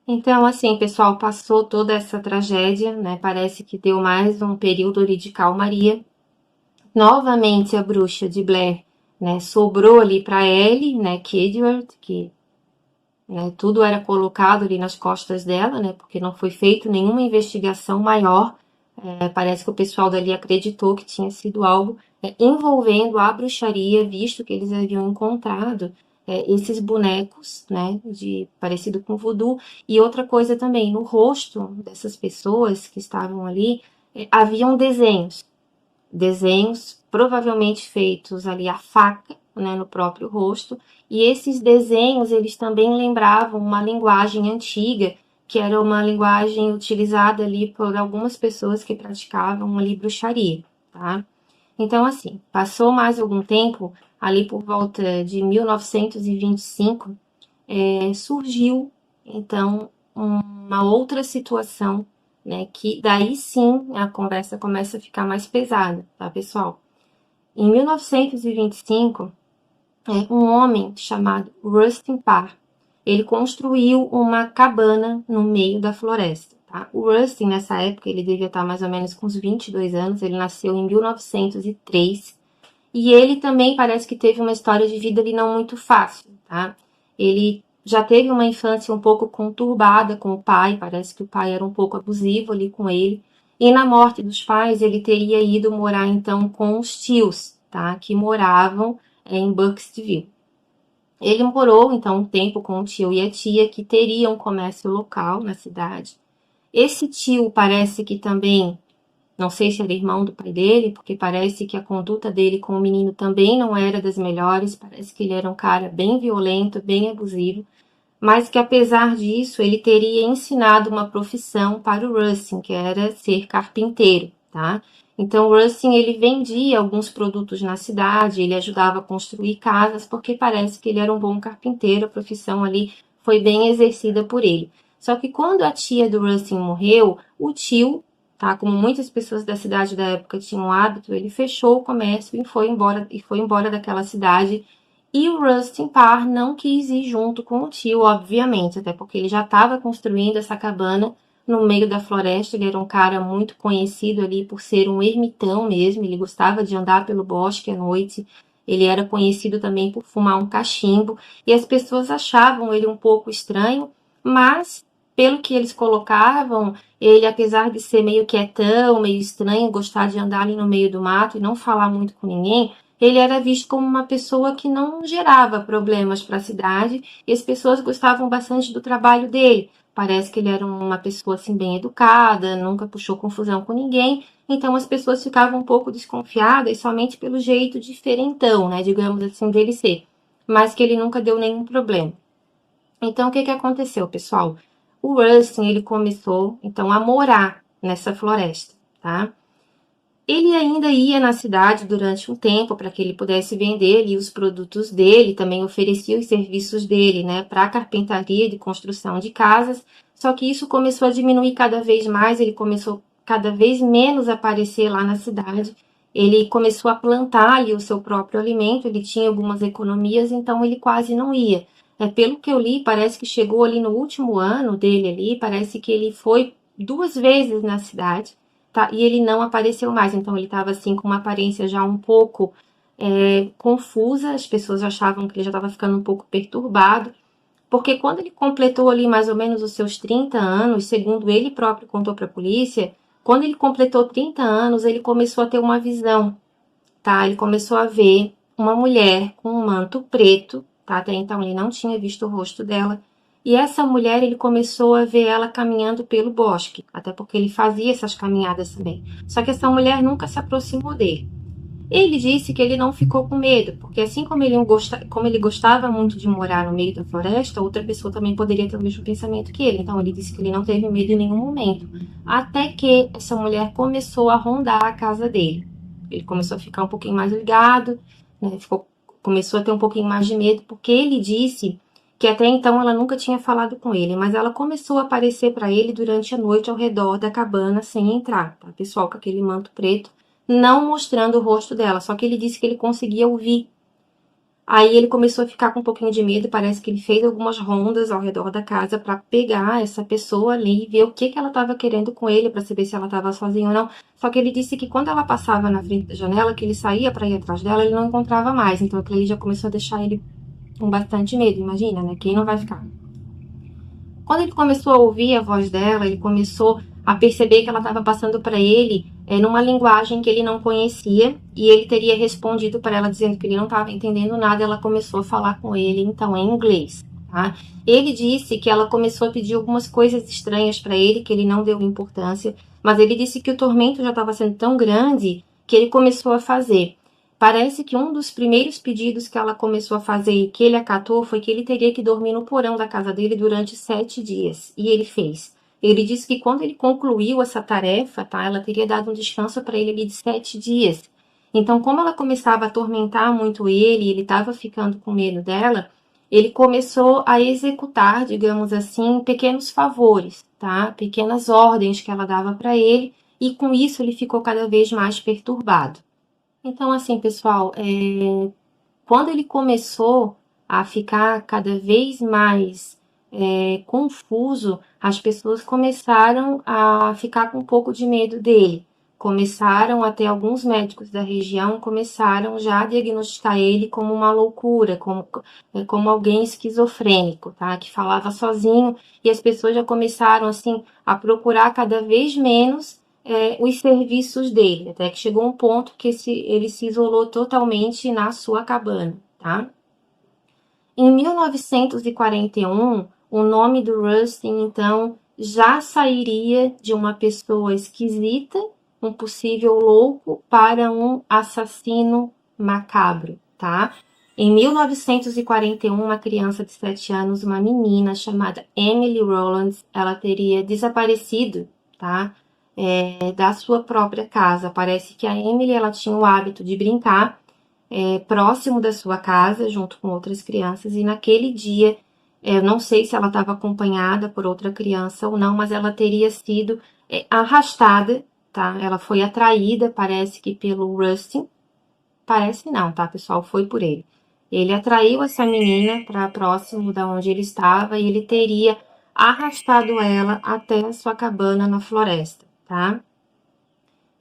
Então, assim, pessoal, passou toda essa tragédia, né? Parece que deu mais um período ali de calmaria. Novamente a bruxa de Blair, né, sobrou ali para Ellie, né, Kedward, que né, tudo era colocado ali nas costas dela, né, porque não foi feita nenhuma investigação maior. Parece que o pessoal dali acreditou que tinha sido algo envolvendo a bruxaria, visto que eles haviam encontrado esses bonecos, né, de parecido com voodoo. E outra coisa também, no rosto dessas pessoas que estavam ali, haviam desenhos provavelmente feitos ali à faca, né, no próprio rosto, e esses desenhos eles também lembravam uma linguagem antiga, que era uma linguagem utilizada ali por algumas pessoas que praticavam ali bruxaria, tá? Então, assim, passou mais algum tempo, ali por volta de 1925, surgiu, então, uma outra situação, né, que daí sim a conversa começa a ficar mais pesada, tá, pessoal? Em 1925, um homem chamado Rustin Parr, ele construiu uma cabana no meio da floresta. Tá? O Rustin, nessa época, ele devia estar mais ou menos com uns 22 anos, ele nasceu em 1903, e ele também parece que teve uma história de vida ali não muito fácil, tá? Ele já teve uma infância um pouco conturbada com o pai, parece que o pai era um pouco abusivo ali com ele, e na morte dos pais ele teria ido morar então com os tios, tá? Que moravam em Bucksville. Ele morou então um tempo com o tio e a tia que teriam um comércio local na cidade. Esse tio parece que também, não sei se era irmão do pai dele, porque parece que a conduta dele com o menino também não era das melhores, parece que ele era um cara bem violento, bem abusivo, mas que apesar disso ele teria ensinado uma profissão para o Rustin, que era ser carpinteiro, tá? Então o Rustin ele vendia alguns produtos na cidade, ele ajudava a construir casas, porque parece que ele era um bom carpinteiro, a profissão ali foi bem exercida por ele. Só que quando a tia do Rustin morreu, o tio, tá, como muitas pessoas da cidade da época tinham hábito, ele fechou o comércio e foi embora daquela cidade. E o Rustin Parr não quis ir junto com o tio, obviamente, até porque ele já estava construindo essa cabana no meio da floresta. Ele era um cara muito conhecido ali por ser um ermitão mesmo, ele gostava de andar pelo bosque à noite. Ele era conhecido também por fumar um cachimbo, e as pessoas achavam ele um pouco estranho, mas pelo que eles colocavam, ele, apesar de ser meio quietão, meio estranho, gostar de andar ali no meio do mato e não falar muito com ninguém, ele era visto como uma pessoa que não gerava problemas para a cidade e as pessoas gostavam bastante do trabalho dele. Parece que ele era uma pessoa assim bem educada, nunca puxou confusão com ninguém, então as pessoas ficavam um pouco desconfiadas somente pelo jeito diferentão, né, digamos assim, dele ser, mas que ele nunca deu nenhum problema. Então, o que que aconteceu, pessoal? O Rustin, ele começou, então, a morar nessa floresta, tá? Ele ainda ia na cidade durante um tempo para que ele pudesse vender ali os produtos dele, também oferecia os serviços dele, né, para a carpintaria de construção de casas. Só que isso começou a diminuir cada vez mais, ele começou cada vez menos a aparecer lá na cidade. Ele começou a plantar ali o seu próprio alimento, ele tinha algumas economias, então ele quase não ia. Pelo que eu li, parece que chegou ali no último ano dele ali, parece que ele foi 2 vezes na cidade, tá? E ele não apareceu mais, então ele estava assim com uma aparência já um pouco confusa, as pessoas achavam que ele já estava ficando um pouco perturbado, porque quando ele completou ali mais ou menos os seus 30 anos, segundo ele próprio contou para a polícia, quando ele completou 30 anos, ele começou a ter uma visão, tá? Ele começou a ver uma mulher com um manto preto, tá? Até então ele não tinha visto o rosto dela. E essa mulher, ele começou a ver ela caminhando pelo bosque, até porque ele fazia essas caminhadas também. Só que essa mulher nunca se aproximou dele. Ele disse que ele não ficou com medo, porque assim como ele gostava muito de morar no meio da floresta, outra pessoa também poderia ter o mesmo pensamento que ele. Então ele disse que ele não teve medo em nenhum momento. Até que essa mulher começou a rondar a casa dele. Ele começou a ficar um pouquinho mais ligado, né? Começou a ter um pouquinho mais de medo, porque ele disse que até então ela nunca tinha falado com ele, mas ela começou a aparecer para ele durante a noite ao redor da cabana sem entrar, tá? Pessoal com aquele manto preto, não mostrando o rosto dela, só que ele disse que ele conseguia ouvir. Aí ele começou a ficar com um pouquinho de medo, parece que ele fez algumas rondas ao redor da casa para pegar essa pessoa ali e ver o que que ela estava querendo com ele, para saber se ela estava sozinha ou não. Só que ele disse que quando ela passava na frente da janela, que ele saía para ir atrás dela, ele não encontrava mais. Então aquilo ali já começou a deixar ele com bastante medo, imagina, né? Quem não vai ficar? Quando ele começou a ouvir a voz dela, ele começou a perceber que ela estava passando para ele numa linguagem que ele não conhecia, e ele teria respondido para ela dizendo que ele não estava entendendo nada. Ela começou a falar com ele então em inglês, tá? Ele disse que ela começou a pedir algumas coisas estranhas para ele, que ele não deu importância, mas ele disse que o tormento já estava sendo tão grande que ele começou a fazer. Parece que um dos primeiros pedidos que ela começou a fazer e que ele acatou foi que ele teria que dormir no porão da casa dele durante 7 dias. E ele fez. Ele disse que quando ele concluiu essa tarefa, tá, ela teria dado um descanso para ele ali de 7 dias. Então, como ela começava a atormentar muito ele, ele estava ficando com medo dela, ele começou a executar, digamos assim, pequenos favores, tá? Pequenas ordens que ela dava para ele, e com isso ele ficou cada vez mais perturbado. Então, assim, pessoal, quando ele começou a ficar cada vez mais confuso, as pessoas começaram a ficar com um pouco de medo dele. Começaram, até alguns médicos da região começaram já a diagnosticar ele como uma loucura, como alguém esquizofrênico, tá? Que falava sozinho, e as pessoas já começaram, assim, a procurar cada vez menos os serviços dele, até que chegou um ponto que ele se isolou totalmente na sua cabana, tá? Em 1941, o nome do Rustin, então, já sairia de uma pessoa esquisita, um possível louco, para um assassino macabro, tá? Em 1941, uma criança de 7 anos, uma menina chamada Emily Rowlands, ela teria desaparecido, tá? Da sua própria casa. Parece que a Emily, ela tinha o hábito de brincar próximo da sua casa, junto com outras crianças, e naquele dia, eu não sei se ela estava acompanhada por outra criança ou não, mas ela teria sido arrastada, tá? Ela foi atraída, parece que pelo Rustin, parece não, tá, pessoal? Foi por ele. Ele atraiu essa menina para próximo da onde ele estava e ele teria arrastado ela até a sua cabana na floresta, tá?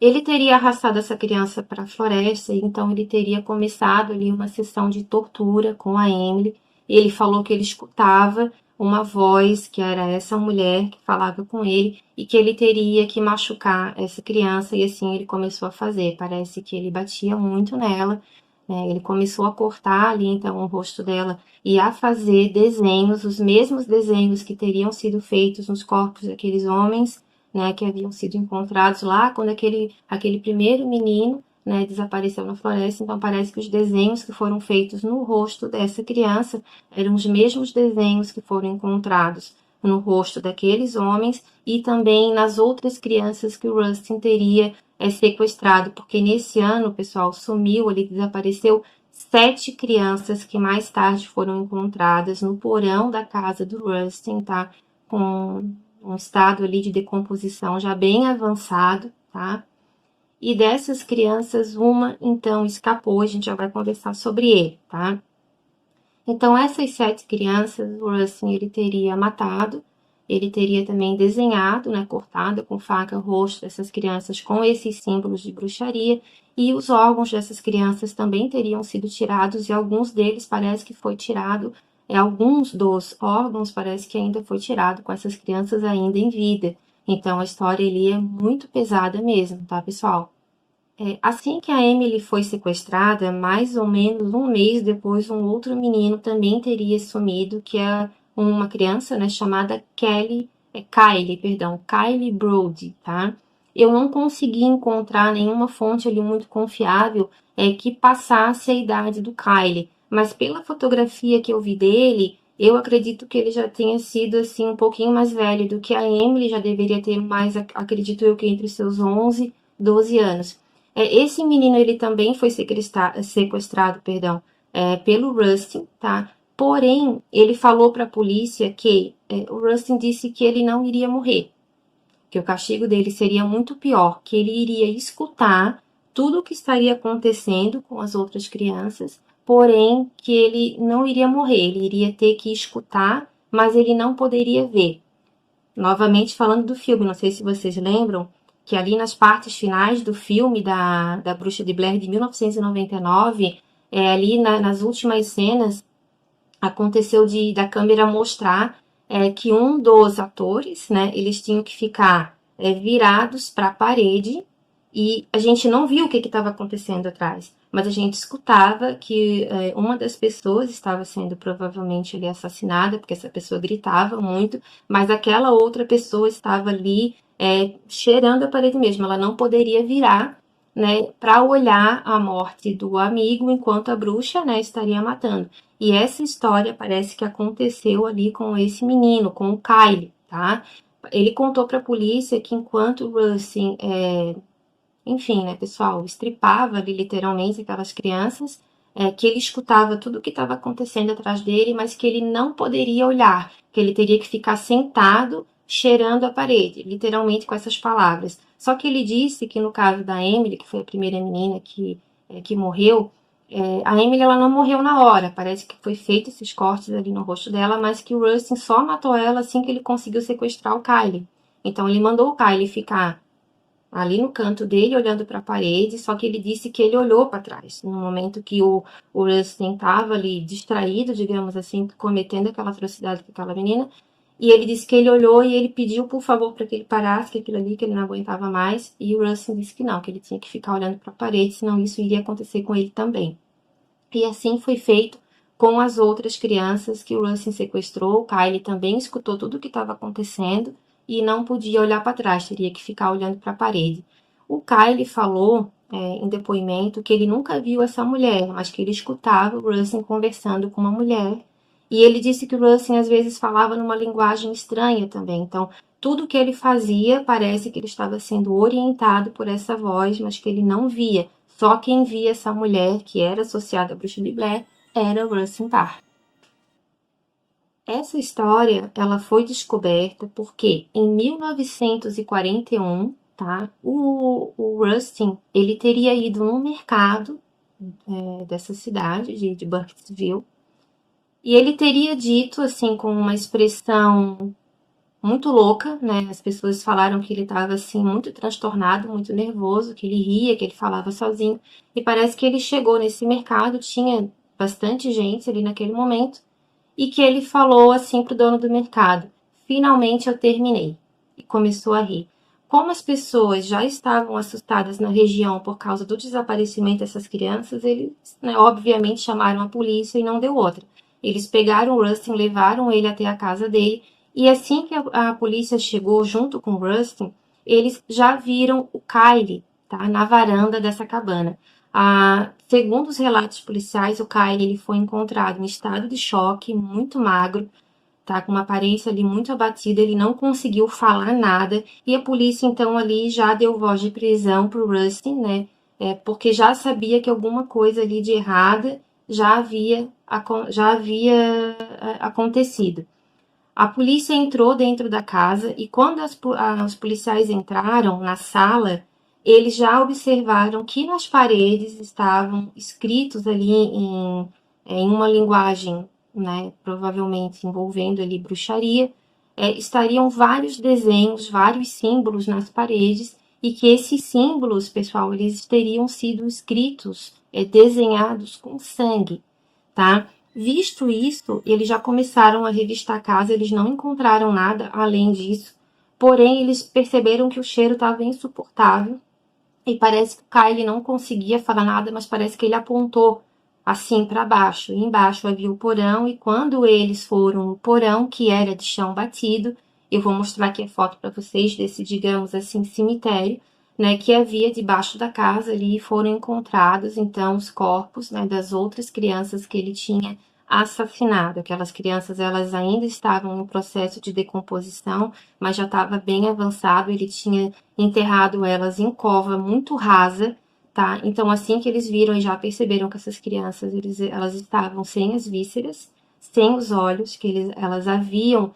Ele teria arrastado essa criança para a floresta, então ele teria começado ali uma sessão de tortura com a Emily. Ele falou que ele escutava uma voz, que era essa mulher que falava com ele, e que ele teria que machucar essa criança, e assim ele começou a fazer. Parece que ele batia muito nela, Ele começou a cortar ali, então, o rosto dela e a fazer desenhos, os mesmos desenhos que teriam sido feitos nos corpos daqueles homens, né, que haviam sido encontrados lá quando aquele primeiro menino, né, desapareceu na floresta. Então parece que os desenhos que foram feitos no rosto dessa criança eram os mesmos desenhos que foram encontrados no rosto daqueles homens e também nas outras crianças que o Rustin teria sequestrado, porque nesse ano, pessoal, sumiu ali, desapareceu 7 crianças que mais tarde foram encontradas no porão da casa do Rustin, tá? Com um estado ali de decomposição já bem avançado, tá? E dessas crianças, uma então escapou, a gente já vai conversar sobre ele, tá? Então, essas 7 crianças, o Rustin, ele teria matado, ele teria também desenhado, né, cortado com faca o rosto dessas crianças com esses símbolos de bruxaria, e os órgãos dessas crianças também teriam sido tirados, e alguns deles parece que foi tirado, alguns dos órgãos parece que ainda foi tirado com essas crianças ainda em vida. Então, a história ali é muito pesada mesmo, tá, pessoal? Assim que a Emily foi sequestrada, mais ou menos um mês depois, um outro menino também teria sumido, que é uma criança, né, chamada Kylie Brody, tá? Eu não consegui encontrar nenhuma fonte ali muito confiável que passasse a idade do Kylie, mas pela fotografia que eu vi dele, eu acredito que ele já tenha sido assim um pouquinho mais velho do que a Emily, já deveria ter mais, acredito eu, que entre os seus 11 e 12 anos. Esse menino ele também foi sequestrado, pelo Rustin, tá? Porém, ele falou para a polícia que o Rustin disse que ele não iria morrer, que o castigo dele seria muito pior, que ele iria escutar tudo o que estaria acontecendo com as outras crianças, porém que ele não iria morrer, ele iria ter que escutar, mas ele não poderia ver. Novamente falando do filme, não sei se vocês lembram, que ali nas partes finais do filme da Bruxa de Blair de 1999, ali nas últimas cenas, aconteceu da câmera mostrar que um dos atores, né, eles tinham que ficar virados para a parede e a gente não viu o que estava acontecendo atrás, mas a gente escutava que uma das pessoas estava sendo provavelmente ali assassinada, porque essa pessoa gritava muito, mas aquela outra pessoa estava ali cheirando a parede mesmo, ela não poderia virar, né, para olhar a morte do amigo enquanto a bruxa, né, estaria matando. E essa história parece que aconteceu ali com esse menino, com o Kylie, tá? Ele contou para a polícia que enquanto o Rustin, enfim, né, pessoal, estripava ali literalmente aquelas crianças, que ele escutava tudo o que estava acontecendo atrás dele, mas que ele não poderia olhar, que ele teria que ficar sentado cheirando a parede, literalmente com essas palavras. Só que ele disse que no caso da Emily, que foi a primeira menina que morreu, a Emily ela não morreu na hora, parece que foi feito esses cortes ali no rosto dela, mas que o Rustin só matou ela assim que ele conseguiu sequestrar o Kylie. Então ele mandou o Kylie ficar ali no canto dele, olhando para a parede, só que ele disse que ele olhou para trás, no momento que o Rustin estava ali distraído, digamos assim, cometendo aquela atrocidade com aquela menina, e ele disse que ele olhou e ele pediu, por favor, para que ele parasse, que aquilo ali, que ele não aguentava mais, e o Rustin disse que não, que ele tinha que ficar olhando para a parede, senão isso iria acontecer com ele também. E assim foi feito com as outras crianças que o Rustin sequestrou. O Kylie também escutou tudo o que estava acontecendo e não podia olhar para trás, teria que ficar olhando para a parede. O Kylie falou em depoimento que ele nunca viu essa mulher, mas que ele escutava o Rustin conversando com uma mulher. E ele disse que o Rustin às vezes falava numa linguagem estranha também. Então, tudo que ele fazia parece que ele estava sendo orientado por essa voz, mas que ele não via. Só quem via essa mulher, que era associada à bruxa de Blair, era Rustin Parr. Essa história ela foi descoberta porque em 1941, tá, o Rustin ele teria ido no mercado dessa cidade de Burkittsville e ele teria dito assim com uma expressão muito louca, né? As pessoas falaram que ele estava assim muito transtornado, muito nervoso, que ele ria, que ele falava sozinho. E parece que ele chegou nesse mercado, tinha bastante gente ali naquele momento, e que ele falou assim pro dono do mercado: "Finalmente eu terminei". E começou a rir. Como as pessoas já estavam assustadas na região por causa do desaparecimento dessas crianças, eles, né, obviamente chamaram a polícia e não deu outra. Eles pegaram o Rustin, levaram ele até a casa dele, e assim que a polícia chegou junto com o Rustin, eles já viram o Kyle, tá, na varanda dessa cabana. Segundo os relatos policiais, o Kyle ele foi encontrado em estado de choque, muito magro, tá, com uma aparência ali muito abatida, ele não conseguiu falar nada, e a polícia então ali já deu voz de prisão pro Rustin, né, porque já sabia que alguma coisa ali de errada já havia acontecido. A polícia entrou dentro da casa e quando os policiais entraram na sala, eles já observaram que nas paredes estavam escritos ali em uma linguagem, né, provavelmente envolvendo ali bruxaria, estariam vários desenhos, vários símbolos nas paredes e que esses símbolos, pessoal, eles teriam sido escritos, desenhados com sangue, tá? Visto isso, eles já começaram a revistar a casa, eles não encontraram nada além disso, porém eles perceberam que o cheiro estava insuportável e parece que o Kyle não conseguia falar nada, mas parece que ele apontou assim para baixo. E embaixo havia o porão e quando eles foram no porão, que era de chão batido, eu vou mostrar aqui a foto para vocês desse, digamos assim, cemitério, né, que havia debaixo da casa ali, foram encontrados então os corpos, né, das outras crianças que ele tinha assassinado. Aquelas crianças, elas ainda estavam no processo de decomposição, mas já estava bem avançado, ele tinha enterrado elas em cova muito rasa, tá? Então, assim que eles viram e já perceberam que essas crianças, elas estavam sem as vísceras, sem os olhos, que elas haviam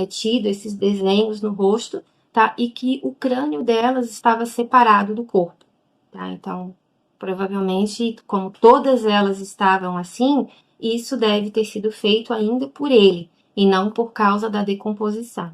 tido esses desenhos no rosto, tá? E que o crânio delas estava separado do corpo, tá? Então, provavelmente, como todas elas estavam assim, isso deve ter sido feito ainda por ele, e não por causa da decomposição.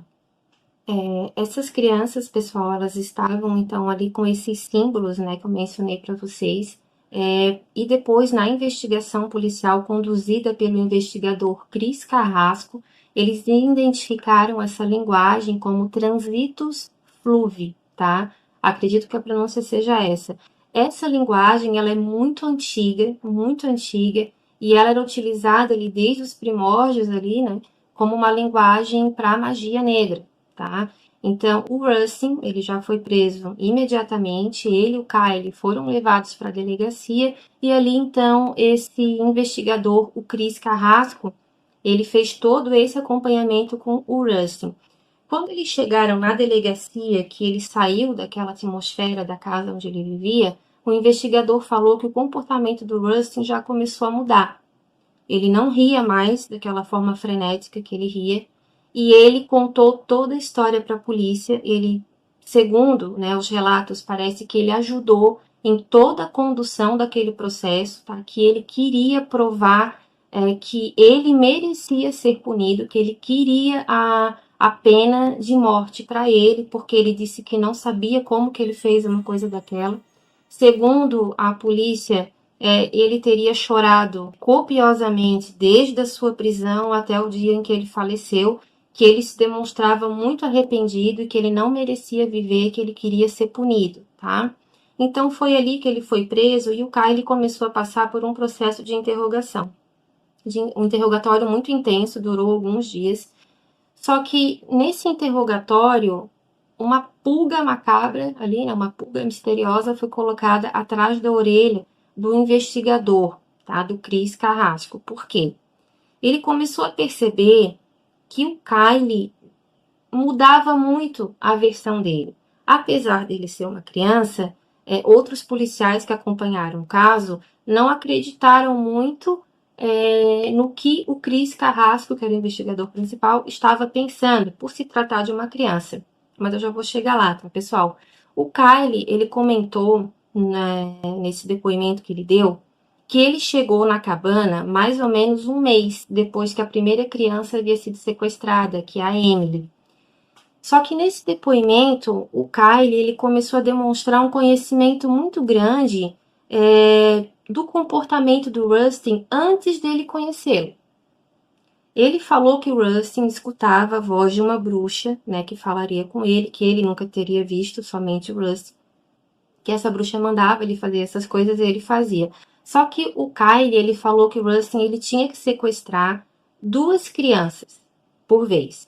Essas crianças, pessoal, elas estavam então ali com esses símbolos, né, que eu mencionei para vocês, e depois na investigação policial conduzida pelo investigador Cris Carrasco, eles identificaram essa linguagem como transitus fluvi, tá? Acredito que a pronúncia seja essa. Essa linguagem, ela é muito antiga, e ela era utilizada ali desde os primórdios ali, né, como uma linguagem para magia negra, tá? Então, o Rustin, ele já foi preso imediatamente, ele e o Kyle foram levados para a delegacia, e ali, então, esse investigador, o Cris Carrasco, ele fez todo esse acompanhamento com o Rustin. Quando eles chegaram na delegacia, que ele saiu daquela atmosfera da casa onde ele vivia, o investigador falou que o comportamento do Rustin já começou a mudar. Ele não ria mais daquela forma frenética que ele ria, e ele contou toda a história para a polícia. Ele, segundo, né, os relatos, parece que ele ajudou em toda a condução daquele processo, tá? Que ele queria provar que ele merecia ser punido, que ele queria a pena de morte para ele, porque ele disse que não sabia como que ele fez uma coisa daquela. Segundo a polícia, ele teria chorado copiosamente desde a sua prisão até o dia em que ele faleceu, que ele se demonstrava muito arrependido e que ele não merecia viver, que ele queria ser punido, tá? Então foi ali que ele foi preso e o Kyle começou a passar por um processo de interrogação. Um interrogatório muito intenso, durou alguns dias. Só que nesse interrogatório, uma pulga macabra ali, né, uma pulga misteriosa foi colocada atrás da orelha do investigador, tá, do Cris Carrasco. Por quê? Ele começou a perceber que o Kyle mudava muito a versão dele. Apesar dele ser uma criança, outros policiais que acompanharam o caso não acreditaram muito no que o Cris Carrasco, que era o investigador principal, estava pensando, por se tratar de uma criança. Mas eu já vou chegar lá, tá, pessoal? O Kyle, ele comentou, né, nesse depoimento que ele deu, que ele chegou na cabana mais ou menos um mês depois que a primeira criança havia sido sequestrada, que é a Emily. Só que nesse depoimento, o Kyle ele começou a demonstrar um conhecimento muito grande do comportamento do Rustin antes dele conhecê-lo. Ele falou que o Rustin escutava a voz de uma bruxa, né, que falaria com ele, que ele nunca teria visto, somente o Rustin, que essa bruxa mandava ele fazer essas coisas e ele fazia. Só que o Kyle, ele falou que o Rustin ele tinha que sequestrar 2 crianças por vez,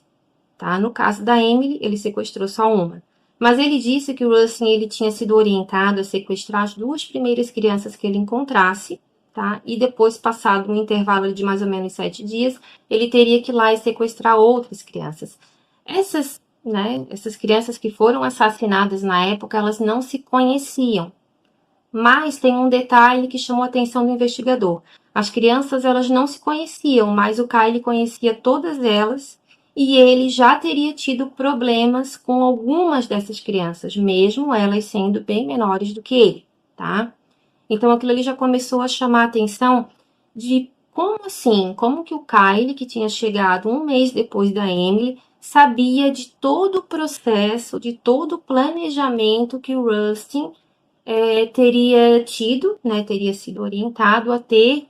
tá? No caso da Emily, ele sequestrou só uma. Mas ele disse que o Rustin ele tinha sido orientado a sequestrar as 2 primeiras crianças que ele encontrasse, tá? E depois, passado um intervalo de mais ou menos 7 dias, ele teria que ir lá e sequestrar outras crianças. Essas crianças que foram assassinadas na época, elas não se conheciam. Mas tem um detalhe que chamou a atenção do investigador. As crianças, elas não se conheciam, mas o Kyle conhecia todas elas e ele já teria tido problemas com algumas dessas crianças, mesmo elas sendo bem menores do que ele, tá? Então aquilo ali já começou a chamar a atenção de como assim, como que o Kyle, que tinha chegado um mês depois da Emily, sabia de todo o processo, de todo o planejamento que o Rustin teria tido, né, teria sido orientado a ter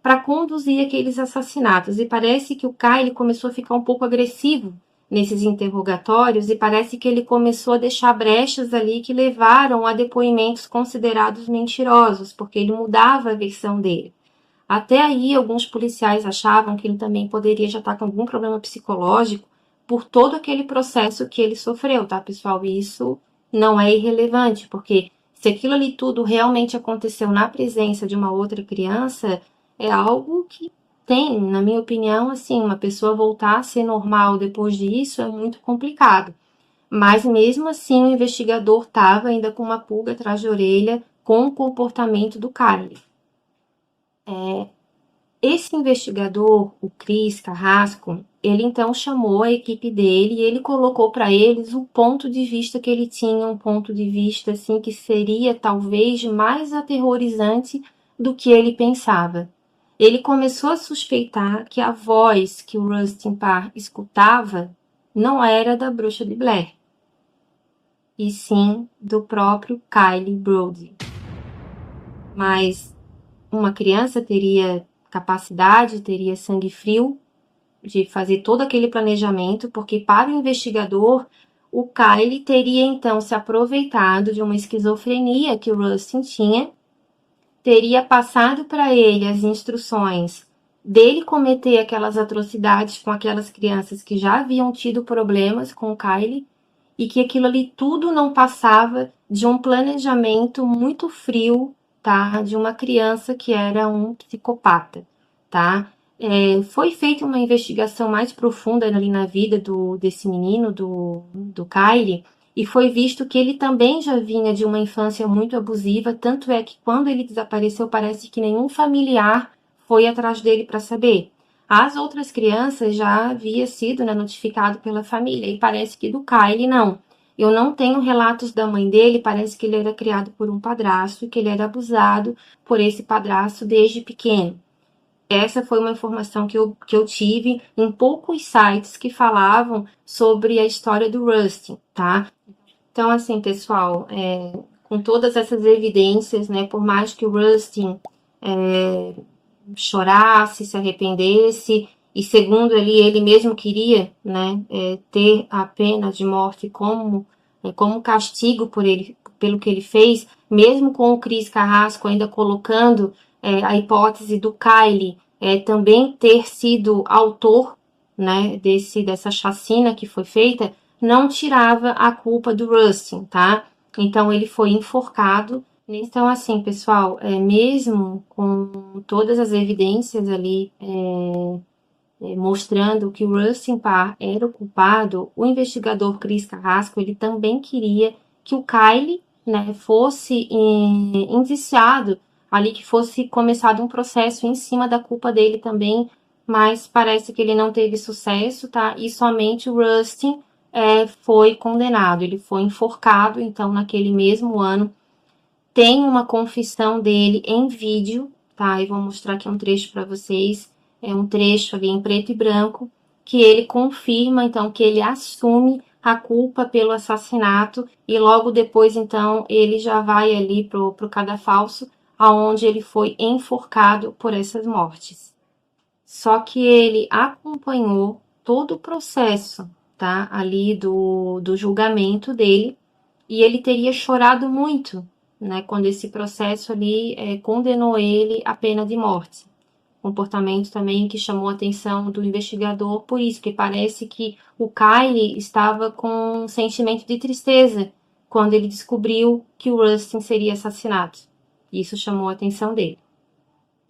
para conduzir aqueles assassinatos. E parece que o Kyle começou a ficar um pouco agressivo nesses interrogatórios e parece que ele começou a deixar brechas ali que levaram a depoimentos considerados mentirosos, porque ele mudava a versão dele. Até aí, alguns policiais achavam que ele também poderia já estar com algum problema psicológico por todo aquele processo que ele sofreu, tá, pessoal? E isso não é irrelevante, porque se aquilo ali tudo realmente aconteceu na presença de uma outra criança, é algo que tem, na minha opinião, assim, uma pessoa voltar a ser normal depois disso é muito complicado. Mas mesmo assim, o investigador estava ainda com uma pulga atrás da orelha com o comportamento do Kyle. Esse investigador, o Chris Carrasco, ele então chamou a equipe dele e ele colocou para eles o ponto de vista que ele tinha, um ponto de vista assim que seria talvez mais aterrorizante do que ele pensava. Ele começou a suspeitar que a voz que o Rustin Parr escutava não era da bruxa de Blair, e sim do próprio Kyle Brody. Mas uma criança teria capacidade, teria sangue frio de fazer todo aquele planejamento, porque para o investigador, o Kyle teria então se aproveitado de uma esquizofrenia que o Rustin tinha, teria passado para ele as instruções dele cometer aquelas atrocidades com aquelas crianças que já haviam tido problemas com o Kyle, e que aquilo ali tudo não passava de um planejamento muito frio, tá? De uma criança que era um psicopata, tá? Foi feita uma investigação mais profunda ali na vida desse menino, do Kyle, e foi visto que ele também já vinha de uma infância muito abusiva, tanto é que quando ele desapareceu parece que nenhum familiar foi atrás dele para saber. As outras crianças já havia sido, né, notificado pela família, e parece que do Kyle não. Eu não tenho relatos da mãe dele, parece que ele era criado por um padrasto e que ele era abusado por esse padrasto desde pequeno. Essa foi uma informação que eu tive em poucos sites que falavam sobre a história do Rustin, tá? Então, assim, pessoal, com todas essas evidências, né, por mais que o Rustin chorasse, se arrependesse, e segundo ele mesmo queria, né, ter a pena de morte como castigo pelo que ele fez, mesmo com o Chris Carrasco ainda colocando a hipótese do Kyle também ter sido autor, né, dessa chacina que foi feita, não tirava a culpa do Rustin, tá? Então ele foi enforcado. Então, assim, pessoal, mesmo com todas as evidências ali mostrando que o Rustin Parr era o culpado, o investigador Chris Carrasco, ele também queria que o Kyle, né, fosse indiciado ali, que fosse começado um processo em cima da culpa dele também, mas parece que ele não teve sucesso, tá? E somente o Rustin foi condenado, ele foi enforcado, então, naquele mesmo ano. Tem uma confissão dele em vídeo, tá? Eu vou mostrar aqui um trecho para vocês. É um trecho ali em preto e branco, que ele confirma, então, que ele assume a culpa pelo assassinato e logo depois, então, ele já vai ali pro cadafalso, aonde ele foi enforcado por essas mortes. Só que ele acompanhou todo o processo, tá? Ali do julgamento dele, e ele teria chorado muito, né? Quando esse processo ali condenou ele à pena de morte. Comportamento também que chamou a atenção do investigador, por isso que parece que o Kyle estava com um sentimento de tristeza quando ele descobriu que o Rustin seria assassinado. Isso chamou a atenção dele.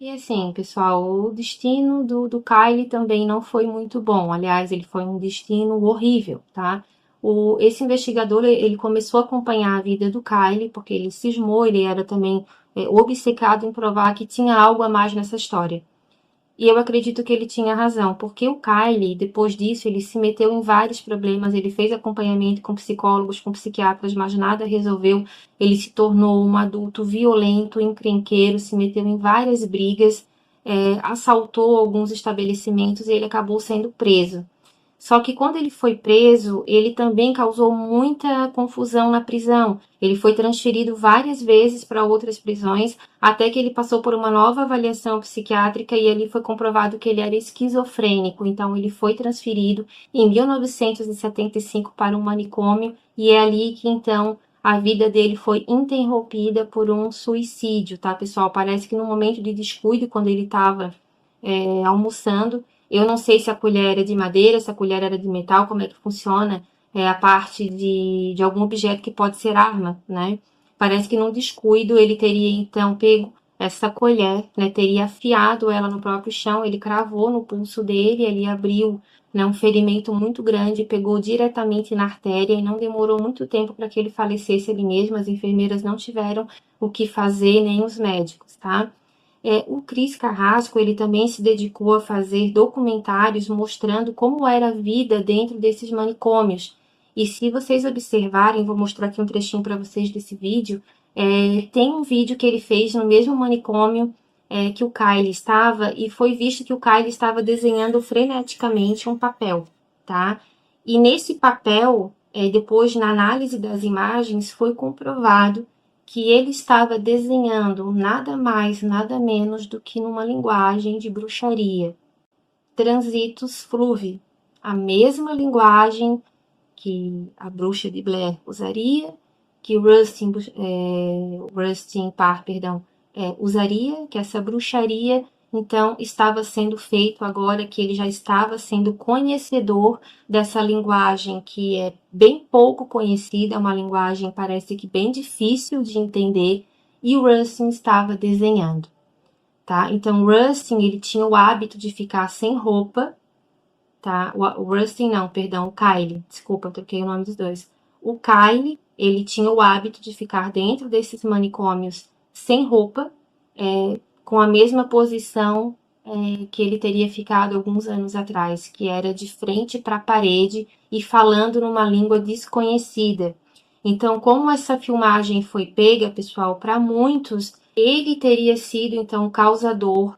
E assim, pessoal, o destino do Kyle também não foi muito bom. Aliás, ele foi um destino horrível, tá? Esse investigador, ele começou a acompanhar a vida do Kyle, porque ele cismou, ele era também obcecado em provar que tinha algo a mais nessa história. E eu acredito que ele tinha razão, porque o Kyle, depois disso, ele se meteu em vários problemas, ele fez acompanhamento com psicólogos, com psiquiatras, mas nada resolveu. Ele se tornou um adulto violento, encrenqueiro, se meteu em várias brigas, assaltou alguns estabelecimentos e ele acabou sendo preso. Só que quando ele foi preso, ele também causou muita confusão na prisão. Ele foi transferido várias vezes para outras prisões, até que ele passou por uma nova avaliação psiquiátrica e ali foi comprovado que ele era esquizofrênico. Então ele foi transferido em 1975 para um manicômio e é ali que então a vida dele foi interrompida por um suicídio, tá, pessoal? Parece que no momento de descuido, quando ele estava almoçando, eu não sei se a colher era de madeira, se a colher era de metal, como é que funciona a parte de algum objeto que pode ser arma, né? Parece que num descuido ele teria então pego essa colher, né? Teria afiado ela no próprio chão, ele cravou no pulso dele, ele abriu, né, um ferimento muito grande, pegou diretamente na artéria e não demorou muito tempo para que ele falecesse ali mesmo. As enfermeiras não tiveram o que fazer, nem os médicos, tá? O Cris Carrasco, ele também se dedicou a fazer documentários mostrando como era a vida dentro desses manicômios. E se vocês observarem, vou mostrar aqui um trechinho para vocês desse vídeo, tem um vídeo que ele fez no mesmo manicômio que o Kyle estava, e foi visto que o Kyle estava desenhando freneticamente um papel, tá? E nesse papel, depois na análise das imagens, foi comprovado que ele estava desenhando nada mais, nada menos do que numa linguagem de bruxaria. Transitus fluvi, a mesma linguagem que a bruxa de Blair usaria, que o Rustin Parr, usaria, que essa bruxaria então estava sendo feito agora que ele já estava sendo conhecedor dessa linguagem que é bem pouco conhecida, é uma linguagem parece que bem difícil de entender, e o Rustin estava desenhando, tá? Então o Rustin, ele tinha o hábito de ficar sem roupa, tá? O Rustin não, perdão, o Kyle, desculpa, eu troquei o nome dos dois. O Kyle, ele tinha o hábito de ficar dentro desses manicômios sem roupa, com a mesma posição que ele teria ficado alguns anos atrás, que era de frente para a parede e falando numa língua desconhecida. Então, como essa filmagem foi pega, pessoal, para muitos, ele teria sido, então, o causador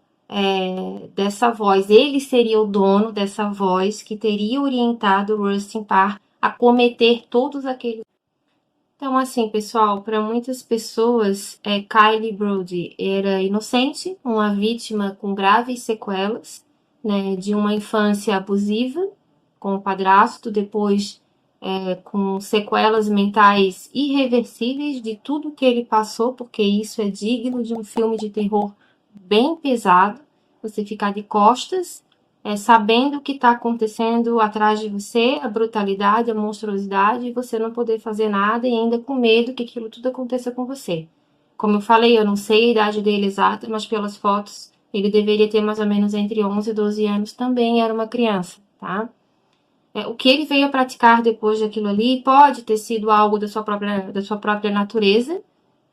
dessa voz. Ele seria o dono dessa voz que teria orientado o Rustin Parr a cometer todos aqueles. Então, assim, pessoal, para muitas pessoas, Kylie Brody era inocente, uma vítima com graves sequelas, né, de uma infância abusiva com o padrasto, depois com sequelas mentais irreversíveis de tudo que ele passou, porque isso é digno de um filme de terror bem pesado. Você ficar de costas, sabendo o que está acontecendo atrás de você, a brutalidade, a monstruosidade, e você não poder fazer nada e ainda com medo que aquilo tudo aconteça com você. Como eu falei, eu não sei a idade dele exata, mas pelas fotos ele deveria ter mais ou menos entre 11 e 12 anos, também era uma criança, tá? O que ele veio a praticar depois daquilo ali pode ter sido algo da sua própria natureza,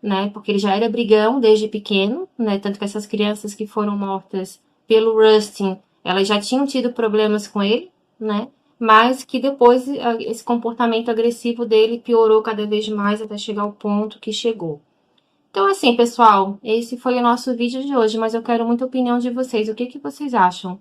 né? Porque ele já era brigão desde pequeno, né? Tanto que essas crianças que foram mortas pelo Rustin, elas já tinham tido problemas com ele, né? Mas que depois esse comportamento agressivo dele piorou cada vez mais até chegar ao ponto que chegou. Então, assim, pessoal, esse foi o nosso vídeo de hoje, mas eu quero muita opinião de vocês. O que vocês acham?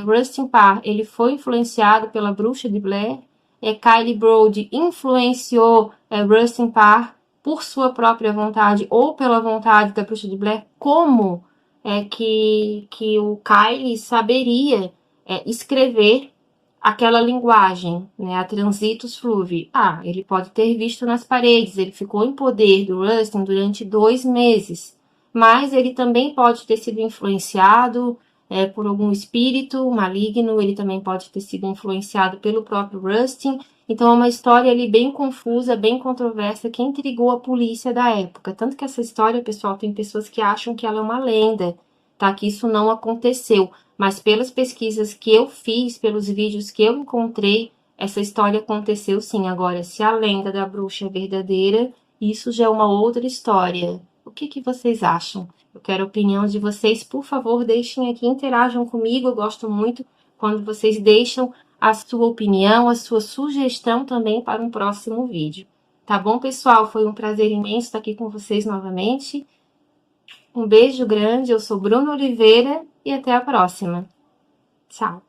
Rustin Parr, ele foi influenciado pela bruxa de Blair? Kylie Brody influenciou Rustin Parr por sua própria vontade ou pela vontade da bruxa de Blair? Como é que o Kyle saberia escrever aquela linguagem, né, a Transitus Fluvi. Ah, ele pode ter visto nas paredes, ele ficou em poder do Rustin durante 2 meses, mas ele também pode ter sido influenciado por algum espírito maligno, ele também pode ter sido influenciado pelo próprio Rustin. Então é uma história ali bem confusa, bem controversa, que intrigou a polícia da época. Tanto que essa história, pessoal, tem pessoas que acham que ela é uma lenda, tá? Que isso não aconteceu. Mas pelas pesquisas que eu fiz, pelos vídeos que eu encontrei, essa história aconteceu sim. Agora, se a lenda da bruxa é verdadeira, isso já é uma outra história. O que vocês acham? Eu quero a opinião de vocês. Por favor, deixem aqui, interajam comigo. Eu gosto muito quando vocês deixam a sua opinião, a sua sugestão também para um próximo vídeo. Tá bom, pessoal? Foi um prazer imenso estar aqui com vocês novamente. Um beijo grande, eu sou Bruna Oliveira e até a próxima. Tchau!